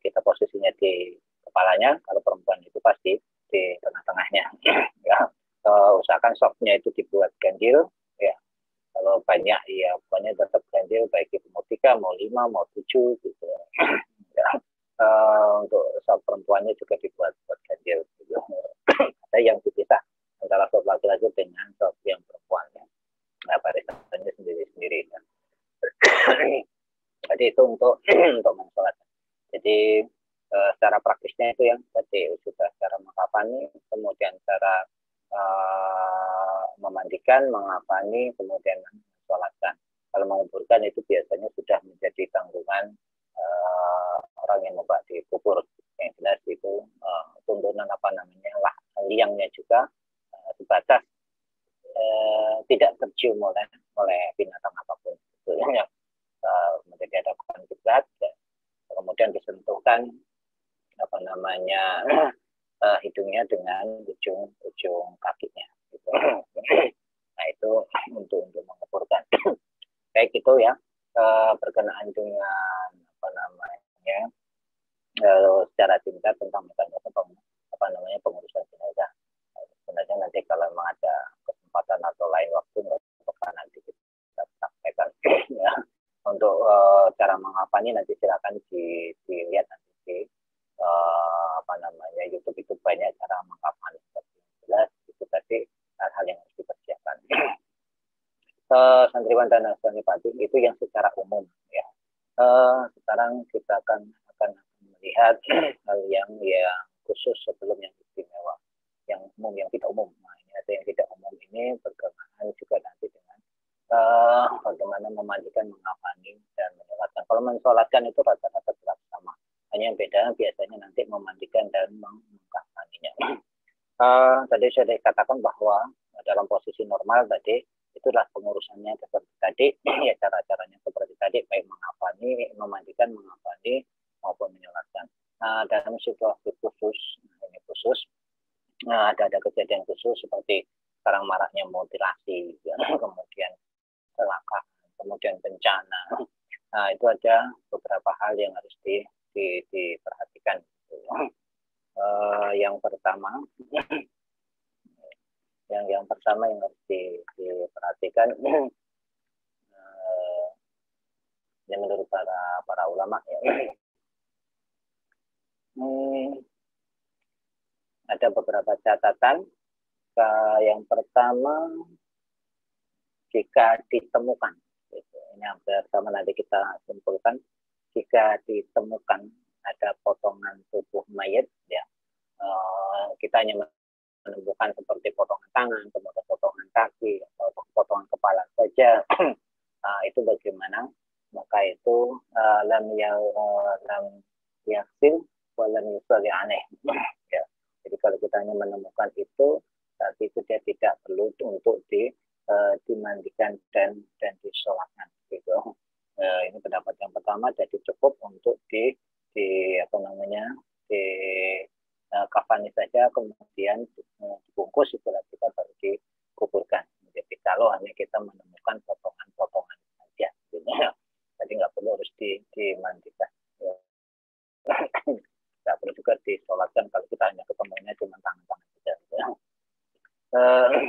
B: kita posisinya di kepalanya, kalau perempuan itu pasti di tengah-tengahnya. Ya, usahakan softnya itu dibuat ganjil. Ya, kalau banyak ya pokoknya tetap ganjil, baik itu mau 3, mau 5, mau 7 gitu. Ya, untuk soft perempuannya juga dibuat ganjil. Gitu. Ada yang dipisah antara soft laki-laki dengan soft yang perempuannya. Nah, barisannya sendiri-sendiri. Kan. Jadi itu untuk untuk mensolatkan. Jadi secara praktisnya itu yang tadi sudah cara mengkafani, kemudian cara memandikan, mengkafani, kemudian mensolatkan. Kalau menguburkan itu biasanya sudah menjadi tanggungan orang yang mau dikubur. Yang jelas itu tuntunan lah liangnya juga sebatas tidak tercium oleh binatang apapun. Itu yang menjadi ada konflik, kemudian disentuhkan hidungnya dengan ujung kakinya. Gitu. Nah itu untuk menguburkan. Kayak gitu ya, berkenaan dengan secara singkat tentang mekanisme pengurusan jenazah. Sebenarnya nanti kalau memang ada kesempatan atau lain waktu nanti kita sampaikan ya. Untuk cara mengapani nanti silakan dilihat nanti di YouTube itu banyak cara mengapani. Jelas itu tadi hal-hal yang harus dipersiapkan. Santriwan dan santripati itu yang secara umum ya. Sekarang kita akan melihat hal yang khusus sebelum yang istimewa, yang umum, yang tidak umum. Nah, ini ada yang tidak umum ini berkenaan juga nanti dengan bagaimana memandikan, mengkafani dan menyolatkan. Kalau mensolatkan itu rata-rata tetap sama. Hanya yang beda biasanya nanti memandikan dan mengkafaninya. Tadi sudah dikatakan bahwa dalam posisi normal tadi itulah pengurusannya seperti tadi, ya cara-caranya seperti tadi, baik mengkafani, memandikan, mengkafani maupun menyolatkan. Dalam situasi khusus, ini khusus, ada kejadian khusus seperti sekarang maraknya mutilasi, ya, kemudian kecelakaan, kemudian bencana. Nah, itu ada beberapa hal yang harus diperhatikan. Yang pertama yang harus diperhatikan yang menurut para ulama ya. Ada beberapa catatan. Yang pertama, jika ditemukan, ini yang pertama nanti kita simpulkan, jika ditemukan ada potongan tubuh mayat, ya, kita hanya menemukan seperti potongan tangan, kemudian potongan kaki, atau potongan kepala saja, itu bagaimana? Maka itu lam yaksil walam yusalli aneh. Ya. Jadi kalau kita hanya menemukan itu, berarti itu dia tidak perlu untuk dimandikan dan disolatkan. Gitu. Ini pendapat yang pertama, jadi cukup untuk kafani saja, kemudian dibungkus itu kita baru dikuburkan. Jadi kalau hanya kita menemukan potongan-potongan saja, gitu. Jadi nggak perlu harus dimandikan. Nggak perlu juga disolatkan kalau kita hanya ketemunya cuma tangan-tangan saja. Gitu.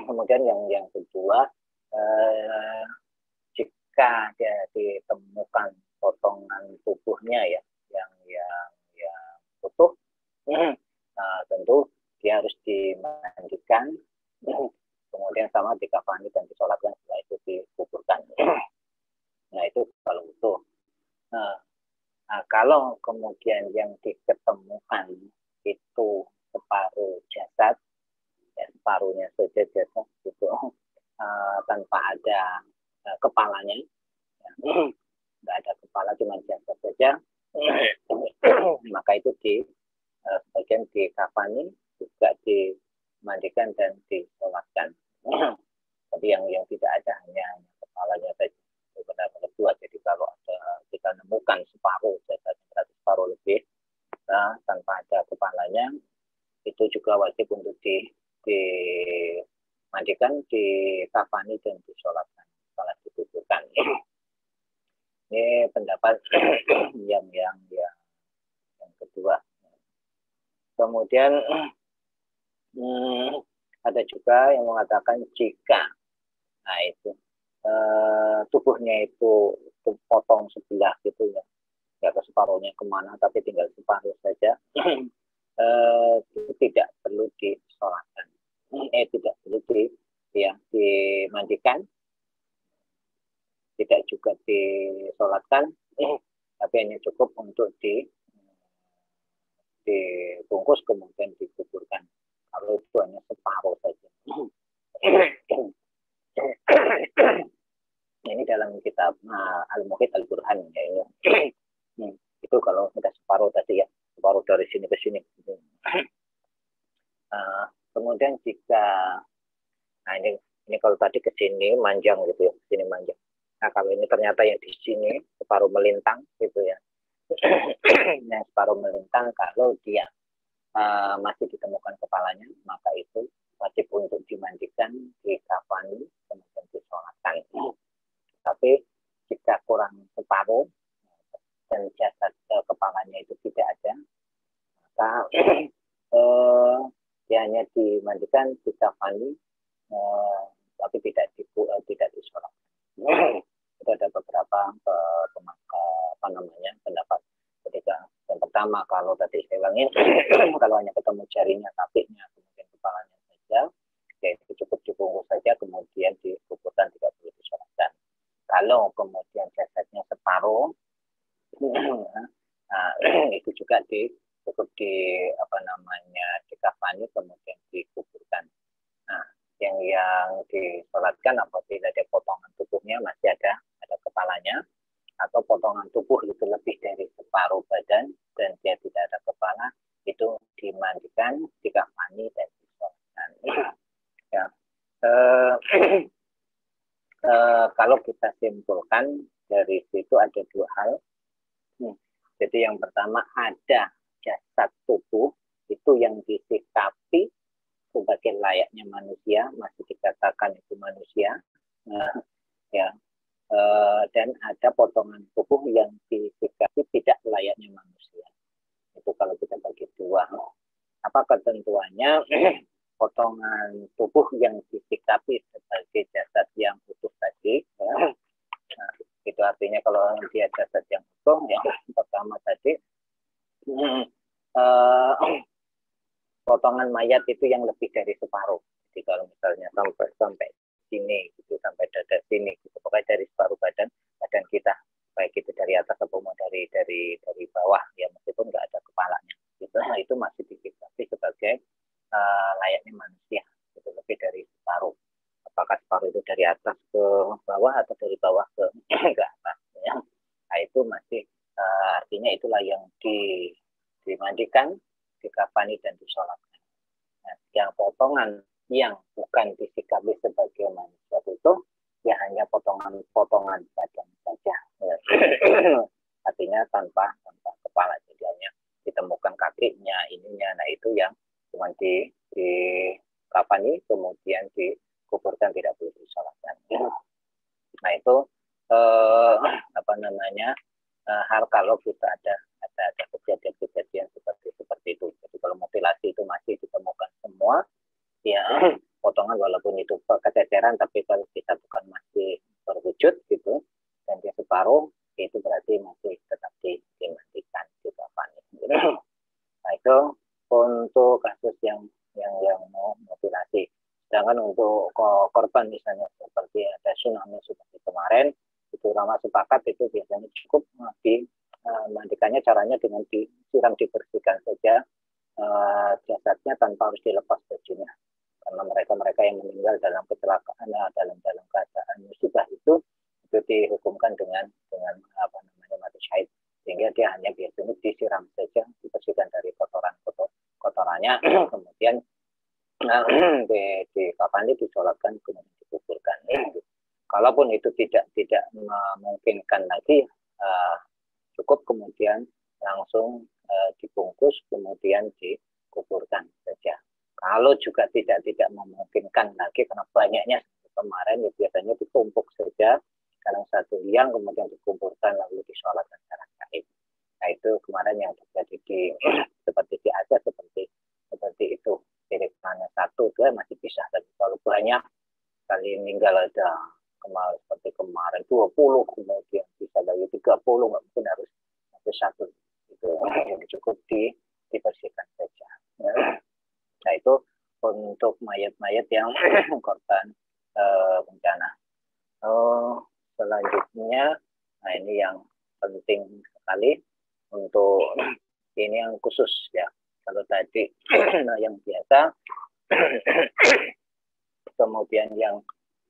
B: Kemudian yang kedua, jika dia ditemukan potongan tubuhnya ya yang utuh, tentu dia harus dimandikan, kemudian sama dikafani dan disolatkan, setelah itu dikuburkan. Nah itu kalau utuh. Kalau kemudian yang diketemukan itu separuh jasad, ya, separuhnya saja jasad itu tanpa ada kepalanya, ya, nggak ada kepala, cuma jasad saja, maka itu sebagian dikafani, juga dimandikan dan disolatkan. Tapi yang tidak ada hanya kepalanya saja. Benar-benar dua. Jadi kalau kita nemukan separuh jasad, berarti separuh lebih, tanpa ada kepalanya, itu juga wajib untuk dimandikan, dikafani dan disolatkan, salat dikuburkan. Ini pendapat yang kedua. Kemudian ada juga yang mengatakan jika tubuhnya itu potong sebelah gitu ya, nggak ke separuhnya kemana, tapi tinggal separuh saja, itu tidak perlu disolatkan, tidak perlu dimandikan, tidak juga disolatkan, tapi hanya cukup untuk dibungkus kemudian dikuburkan. Kalau itu hanya separuh saja. Ini dalam kitab Al-Muhit Al-Burhan ya ini. Itu kalau kita separuh tadi ya, separuh dari sini ke sini. Kemudian jika ini kalau tadi ke sini manjang gitu ya, sini manjang. Nah kalau ini ternyata yang di sini separuh melintang gitu ya. Yang separuh melintang kalau dia masih ditemukan kepalanya, maka itu wajib untuk dimandikan, dikafani, kemudian disolatkan. Tapi jika kurang separuh dan jasad kepalanya itu tidak ada, maka dia hanya dimandikan, dikafani, tapi tidak disolatkan. Itu ada beberapa pendapat. Ketika yang pertama, kalau tadi saya ulangin, kalau hanya ketemu jarinya, kakinya, kemudian kepalanya saja, yaitu cukup dibungkus saja, kemudian dikuburkan, tidak perlu disolatkan. Kalau kemudian jasadnya separuh, itu juga cukup dikafani, kemudian dikuburkan. Nah, yang disolatkan apabila ada potongan tubuhnya masih ada kepalanya, atau potongan tubuh itu lebih dari separuh badan dan dia tidak ada kepala, itu dimandikan, dikafani, dan disolatkan. Ya. Kalau kita simpulkan dari situ ada dua hal. Jadi yang pertama, ada jasad tubuh itu yang disikapi sebagai layaknya manusia, masih dikatakan itu manusia, ya. Dan ada potongan tubuh yang disikapi tidak layaknya manusia. Itu kalau kita bagi dua. Apa ketentuannya? Potongan tubuh yang disikapi sebagai jasad yang utuh tadi, ya. Nah, itu artinya kalau dia jasad yang utuh, yang pertama tadi, potongan mayat itu yang lebih dari separuh. Jadi kalau misalnya sampai sini gitu, sampai dada sini gitu, pokoknya dari separuh badan kita, baik itu dari atas atau dari bawah ya, meskipun nggak ada kepalanya gitu, itu masih disikapi sebagai layaknya manusia, itu lebih dari separuh. Apakah separuh itu dari atas ke bawah atau dari bawah ke atas ya. Nah itu masih artinya itulah yang dimandikan, dikafani, dan disolatkan. Nah, yang potongan yang bukan disikapi sebagai manusia itu ya hanya potongan badan saja, ya. Artinya tanpa kepala, jadi hanya ditemukan kakinya, ininya. Nah itu yang cuma dikafani, kemudian dikuburkan, tidak perlu disolatkan. Nah itu hal kalau kita ada kejadian seperti itu. Jadi kalau mutilasi itu masih ditemukan semua, ya potongan walaupun itu kececeran, tapi kalau kita bukan masih berwujud gitu dan dia separuh, itu berarti masih tetap dimandikan, dikafani. Nah itu untuk kasus yang mau mutilasi. Sedangkan untuk korban misalnya seperti ada tsunami seperti kemarin, itu ulama sepakat itu biasanya cukup dimandikannya, caranya dengan disiram, dibersihkan saja jasadnya tanpa harus dilepas bajunya. Karena mereka yang meninggal dalam kecelakaan, dalam keadaan musibah itu dihukumkan dengan mati syahid, sehingga dia hanya biasanya disiram saja, dibersihkan dari kotorannya, kemudian dikafani, disolatkan, kemudian dikuburkan. Kalaupun itu tidak memungkinkan lagi, cukup kemudian langsung dibungkus, kemudian dikuburkan saja. Kalau juga tidak memungkinkan lagi, karena banyaknya kemarin ya biasanya ditumpuk saja dalam satu liang, kemudian dikumpulkan lalu disolatkan secara gaib. Nah itu kemarin yang terjadi seperti di Aceh, seperti itu. Jadi hanya satu dua masih bisa, tapi kalau banyak kali meninggal ada seperti kemarin 20, kemudian bisa lagi 30, nggak mungkin harus satu. Itu yang cukup dibersihkan saja. Nah itu untuk mayat-mayat yang korban bencana. Selanjutnya, nah ini yang penting sekali untuk ini yang khusus ya. Kalau tadi yang biasa, kemudian yang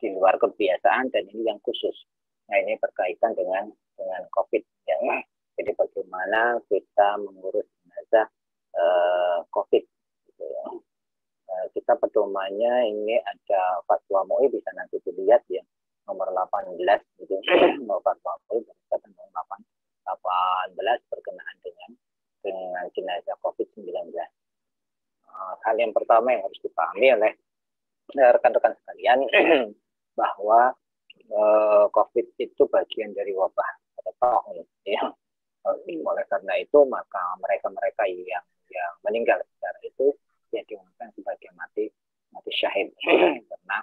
B: di luar kebiasaan, dan ini yang khusus. Nah, ini berkaitan dengan COVID ya. Jadi bagaimana kita mengurus jenazah COVID gitu ya. Kita pedomannya ini ada fatwa MUI, bisa nanti dilihat ya, nomor 18 gitu. Fatwa MUI berkaitan nomor 18 berkenaan dengan jenazah COVID-19. Hal yang pertama yang harus dipahami oleh rekan-rekan sekalian bahwa COVID itu bagian dari wabah atau ya. Oleh karena itu maka mereka yang meninggal secara itu ya diumumkan sebagai mati syahid karena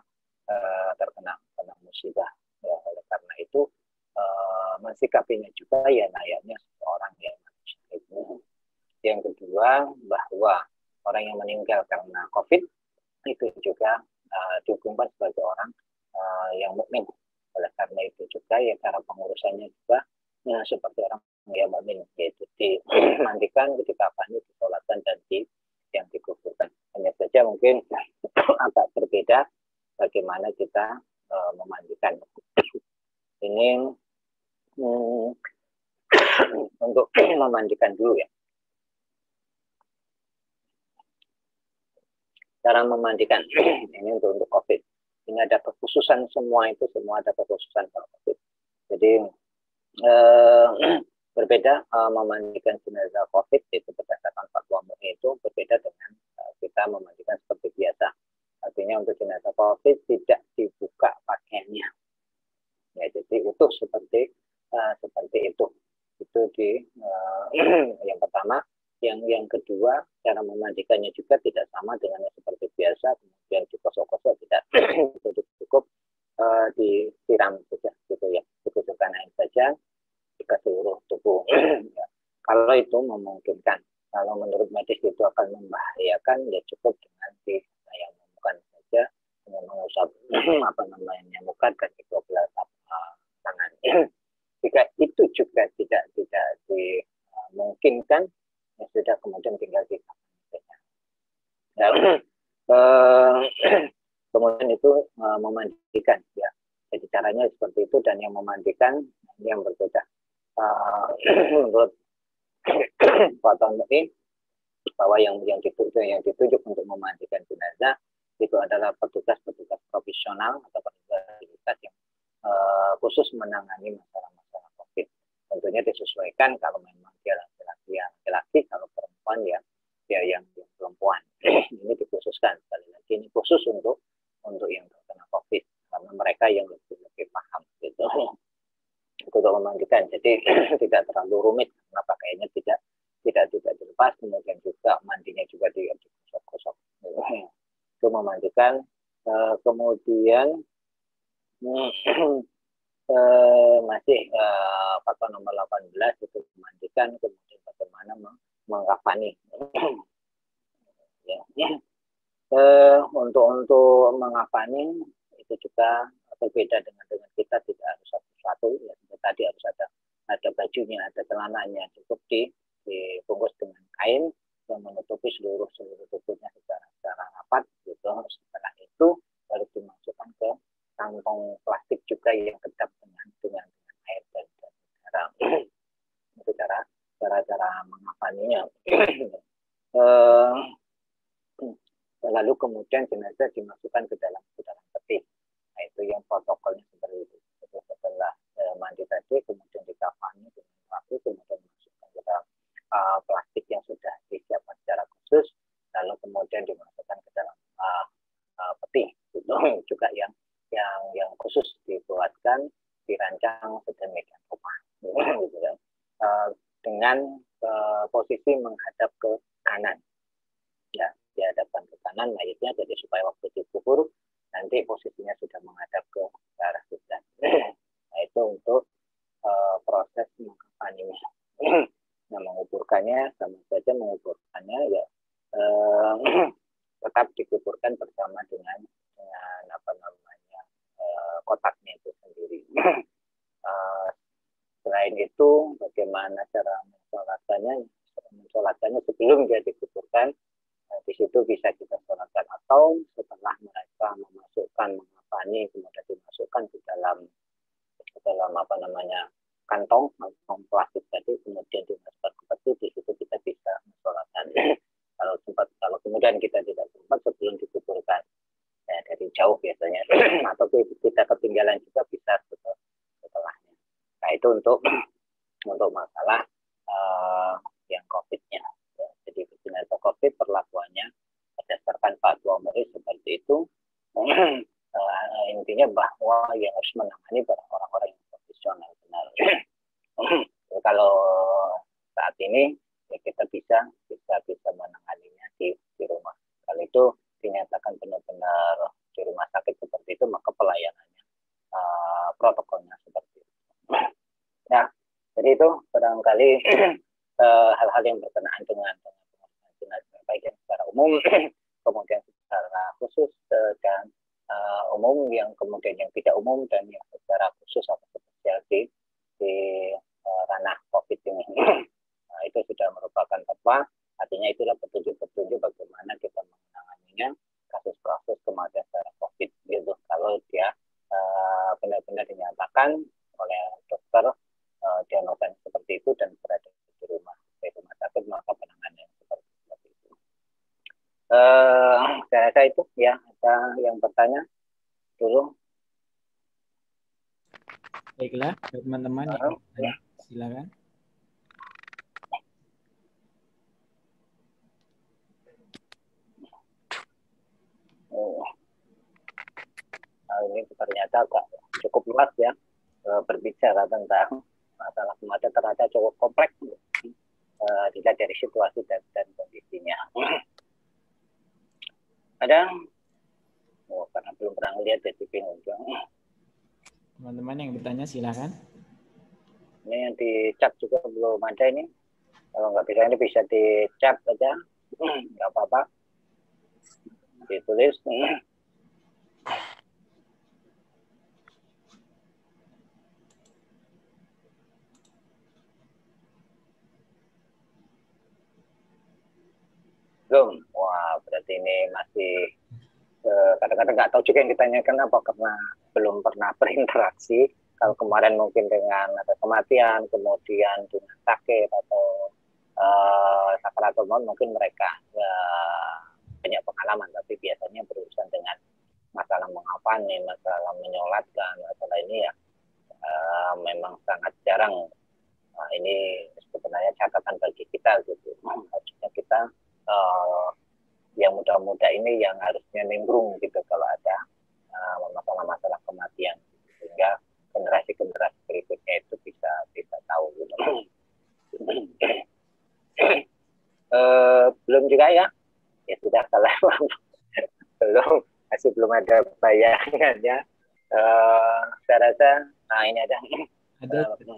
B: terkena musibah. Ya, oleh karena itu mensikapinya juga ya layaknya seorang yang mati syahid. Yang kedua, bahwa orang yang meninggal karena COVID itu juga dihukumkan sebagai orang yang mukmin. Oleh karena itu juga ya cara pengurusannya juga seperti orang yang mukmin, yaitu dimandikan, dikafani, disolatkan, dan yang dikuburkan. Hanya saja mungkin agak berbeda bagaimana kita memandikan. Ini untuk memandikan dulu ya. Cara memandikan ini untuk COVID. Ini ada kekhususan semua ada kekhususan kalau COVID. Jadi berbeda memandikan jenazah COVID itu berdasarkan fatwa MUI itu berbeda dengan kita memandikan seperti biasa. Artinya untuk jenazah COVID tidak dibuka pakaiannya. Ya, jadi utuh seperti itu. Itu yang pertama. Yang kedua, cara memandikannya juga tidak sama dengan yang seperti biasa, kemudian digosok-gosok tidak, itu cukup disiram saja gitu ya, digosokkan air saja ke seluruh tubuh. Ya. Kalau itu memungkinkan, kalau menurut medis itu akan membahayakan, ya cukup dengan ditayamumkan saja, dengan mengusap muka dan kedua belah tangan. Jika itu juga tidak dimungkinkan, ya sudah, kemudian tinggal dikafani. Kemudian itu memandikan ya. Jadi caranya seperti itu, dan yang memandikan yang berbeda. Menurut fatwa MUI bahwa yang ditunjuk untuk memandikan jenazah itu adalah petugas profesional atau petugas yang khusus menangani masalah COVID. Tentunya disesuaikan, kalau memang dia laki-laki, kalau perempuan ya yang perempuan. Ini dikhususkan, sekali lagi ini khusus untuk yang terkena COVID, karena mereka yang lebih paham gitu untuk memandikan. Jadi tidak terlalu rumit, karena pakaiannya tidak dilepas, kemudian juga mandinya juga digosok-gosok. Itu memandikan. Kemudian masih fatwa nomor 18 itu memandikan, kemudian bagaimana mengkafani. Ya. Untuk mengkafani itu juga berbeda dengan kita, tidak harus satu-satu ya. Tadi harus ada bajunya, ada celananya, cukup dibungkus dengan kain yang menutupi seluruh tubuhnya secara rapat gitu. Setelah itu baru dimasukkan ke kantong plastik juga yang kedap dengan air dan garam. Itu cara mengkafaninya. Lalu kemudian jenazah dimasukkan ke dalam peti. Nah, itu yang protokolnya seperti itu. Setelah mandi tadi, kemudian dikafani dengan rapi, kemudian dimasukkan ke dalam plastik yang sudah disiapkan secara khusus, lalu kemudian dimasukkan ke dalam peti. Itu juga yang khusus dibuatkan, dirancang sedemikian rupa, gitu ya. Dengan posisi menghadap ke kanan. Ya, dihadapkan ke kanan mayatnya, jadi supaya waktu dikubur nanti posisinya sudah menghadap ke arah kiblat. Nah, itu untuk proses mengkafaninya. Nah, menguburkannya sama saja, menguburkannya ya tetap dikuburkan bersama dengan kotaknya itu sendiri. Setelah Selain itu, bagaimana cara mensolatkannya sebelum dia dikuburkan. Di situ bisa kita sholatkan, atau setelah mereka memasukkan mengapani, kemudian dimasukkan di dalam kantong plastik tadi, kemudian dimasukkan ke peti, di situ kita bisa mensolatkan. Kalau kemudian kita tidak sempat sebelum dikuburkan, ya, dari jauh biasanya, atau kita ketinggalan juga bisa setelahnya. Nah, itu untuk masalah yang COVID-nya. Ya, jadi jenazah COVID perlakuannya berdasarkan fatwa MUI seperti itu. Intinya bahwa yang harus menangani orang-orang yang profesional benar. Kalau saat ini ya kita bisa menanganinya di rumah. Kalau itu dinyatakan benar-benar di rumah sakit seperti itu, maka pelayanannya protokolnya seperti itu. Ya, jadi itu barangkali hal-hal yang berkenaan dengan jenazah, baik yang secara umum, kemudian secara khusus, dan umum, yang kemudian yang tidak umum, dan yang secara khusus atau spesial di ranah COVID ini. Nah, itu sudah merupakan fatwa, artinya itulah petunjuk-petunjuk bagaimana kita menanganinya kasus-kasus kematian secara COVID gitu. Kalau dia benar-benar dinyatakan oleh dokter diagnosa seperti itu dan berada di rumah sakit, maka penanganan seperti itu. Saya rasa itu ya. Ada yang bertanya dulu?
F: Baiklah, teman-teman yang bertanya, silakan.
B: Ini ternyata cukup luas ya, berbicara tentang masalah kematian ternyata cukup kompleks, dilihat dari situasi dan kondisinya. Ada? Karena belum pernah melihat jadi bingung.
F: Teman-teman yang bertanya silakan.
B: Ini yang di chat juga belum ada ini. Kalau nggak bisa, ini bisa di chat aja, nggak apa-apa. Ditulis. Belum. Wah, berarti ini masih kadang-kadang nggak tahu juga yang ditanyakan apa, karena belum pernah berinteraksi. Kalau kemarin mungkin dengan ada kematian, kemudian dengan sakit atau sakaratul maut, mungkin mereka banyak pengalaman, tapi biasanya berurusan dengan masalah mengapani, masalah menyolatkan, masalah ini ya memang sangat jarang. Ini sebenarnya catatan bagi kita gitu. Harusnya kita yang muda-muda ini yang harusnya nimbrung gitu kalau ada masalah-masalah kematian, sehingga generasi-generasi berikutnya itu bisa tahu gitu. Belum juga ya sudah salah. belum ada bayangannya. Saya rasa ini ada. Assalamualaikum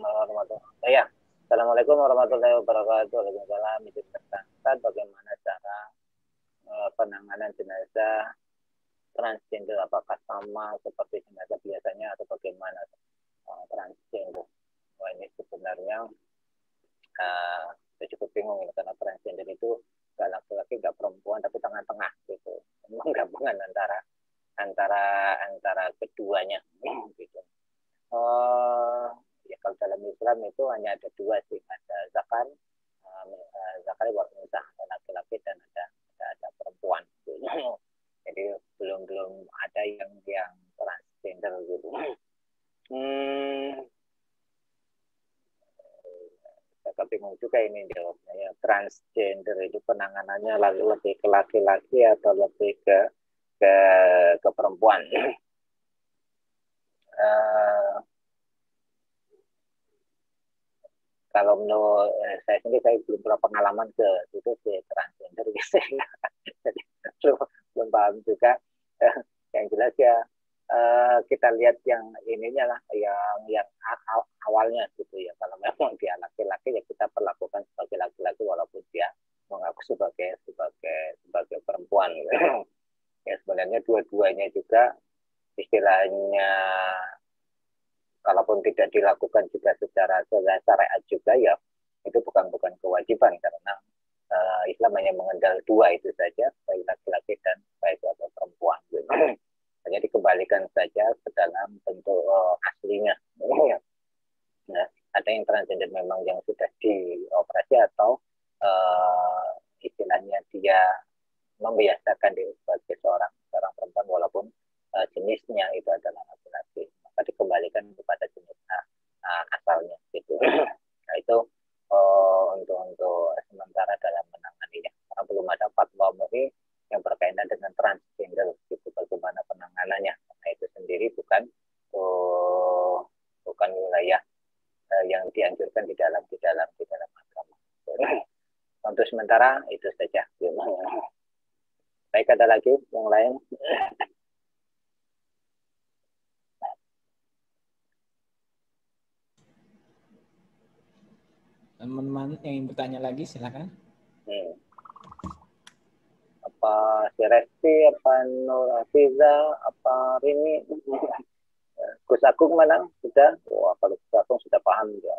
B: warahmatullahi wabarakatuh. Waalaikumsalam. Bagaimana cara penanganan jenazah transgender, apakah sama seperti jenazah biasanya atau bagaimana transgender? Wah, ini sebenarnya saya cukup bingung ya, karena transgender itu nggak laki-laki nggak perempuan tapi tengah-tengah gitu, memang gabungan antara keduanya gitu. Ya kalau dalam Islam itu hanya ada dua sih, ada zakari wa unsa, ada laki-laki dan ada perempuan gitu. Jadi belum ada yang transgender gitu. Saya bingung juga ini jawabnya ya. Transgender itu penanganannya lebih ke laki-laki atau lebih ke perempuan? Kalau menurut saya sendiri, saya belum pernah pengalaman ke situ si transgender gitu. Jadi belum paham juga. Yang jelas ya kita lihat yang ininya lah, yang awalnya gitu ya. Kalau memang dia laki-laki ya kita perlakukan sebagai laki-laki walaupun dia mengaku sebagai perempuan gitu. Ya sebenarnya dua-duanya juga istilahnya, kalaupun kalaupun tidak dilakukan juga secara syariat juga ya itu bukan kewajiban karena Islam hanya mengenal dua itu saja, baik laki-laki dan baik atau perempuan. Hanya dikembalikan saja ke dalam bentuk aslinya. Nah, ada yang transgender memang yang sudah dioperasi atau istilahnya dia membiasakan diri sebagai seorang perempuan walaupun jenisnya itu adalah laki-laki, maka dikembalikan kepada jenis asalnya gitu. Nah itu untuk sementara dalam menanganinya, karena belum ada fatwa MUI yang berkaitan dengan transgender gitu, bagaimana penanganannya. Nah itu sendiri bukan wilayah yang dianjurkan di dalam agama. Untuk sementara itu saja. Baik, ada lagi yang lain?
F: Teman-teman yang ingin bertanya lagi silakan.
B: Apa si Resti, apa Nur Hafiza, apa Rini, Gus Agung mana? Sudah? Wah, kalau Gus Agung sudah paham ya.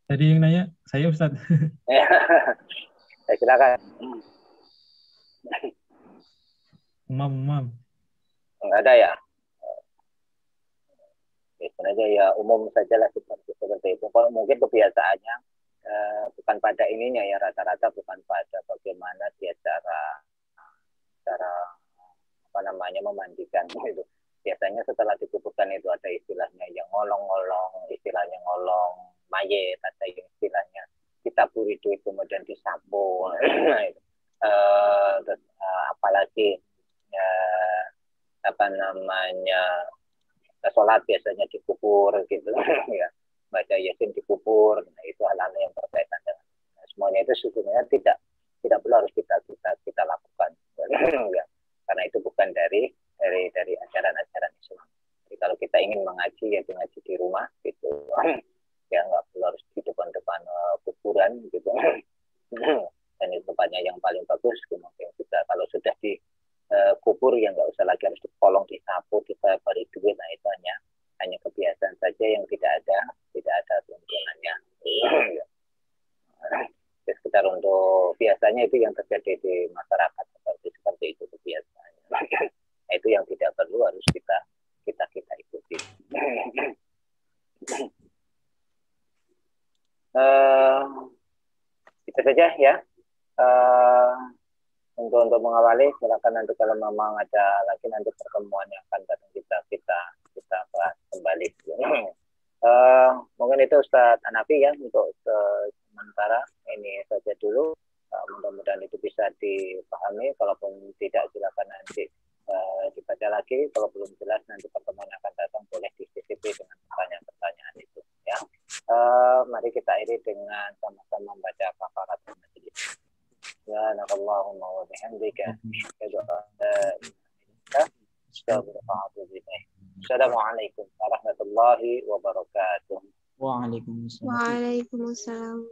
G: Tadi yang nanya saya Ustaz.
B: Silakan.
G: Umam.
B: Enggak ada ya? Sebenarnya ya umum sajalah seperti itu. Kalau mungkin kebiasaannya bukan pada ininya ya, rata-rata bukan pada bagaimana dia cara apa namanya memandikan itu. Biasanya setelah dikuburkan itu ada istilahnya yang ngolong-ngolong, istilahnya ngolong mayat, ada yang istilahnya ditaburi duit kemudian disapu. Terus apalagi apa namanya sholat biasanya dikubur gitu ya, baca yasin dikubur. Nah itu hal-hal yang berkaitan dengan semuanya itu sebenarnya tidak perlu harus kita lakukan ya, karena itu bukan dari ajaran Islam. Jadi kalau kita ingin mengaji ya mengaji di rumah gitu ya, nggak perlu harus di depan kuburan gitu. Dan itu tempatnya yang paling bagus mungkin kita kalau sudah di kubur yang nggak usah lagi harus dikolong, disapu, kita beri duit. Nah itu hanya kebiasaan saja yang tidak ada tuntunannya. Sekitar untuk biasanya itu yang terjadi di masyarakat seperti itu kebiasaannya. Nah, itu yang tidak perlu harus kita ikuti. Itu saja ya. Untuk mengawali, silakan nanti kalau memang ada lagi nanti pertemuan yang akan datang kita bahas kembali. Mungkin itu Ustaz Hanafi ya untuk sementara ini saja dulu. Mudah-mudahan itu bisa dipahami. Kalaupun tidak silakan nanti dibaca lagi. Kalau belum jelas nanti pertemuan yang akan datang boleh disisipi dengan pertanyaan-pertanyaan itu. Ya, mari kita akhiri dengan sama-sama membaca kafarat majelis. Subhanallahumma wa bihamdika asyhadu an la ilaha illa anta Assalamualaikum warahmatullahi wabarakatuh.
F: Waalaikumsalam.
D: Waalaikumsalam.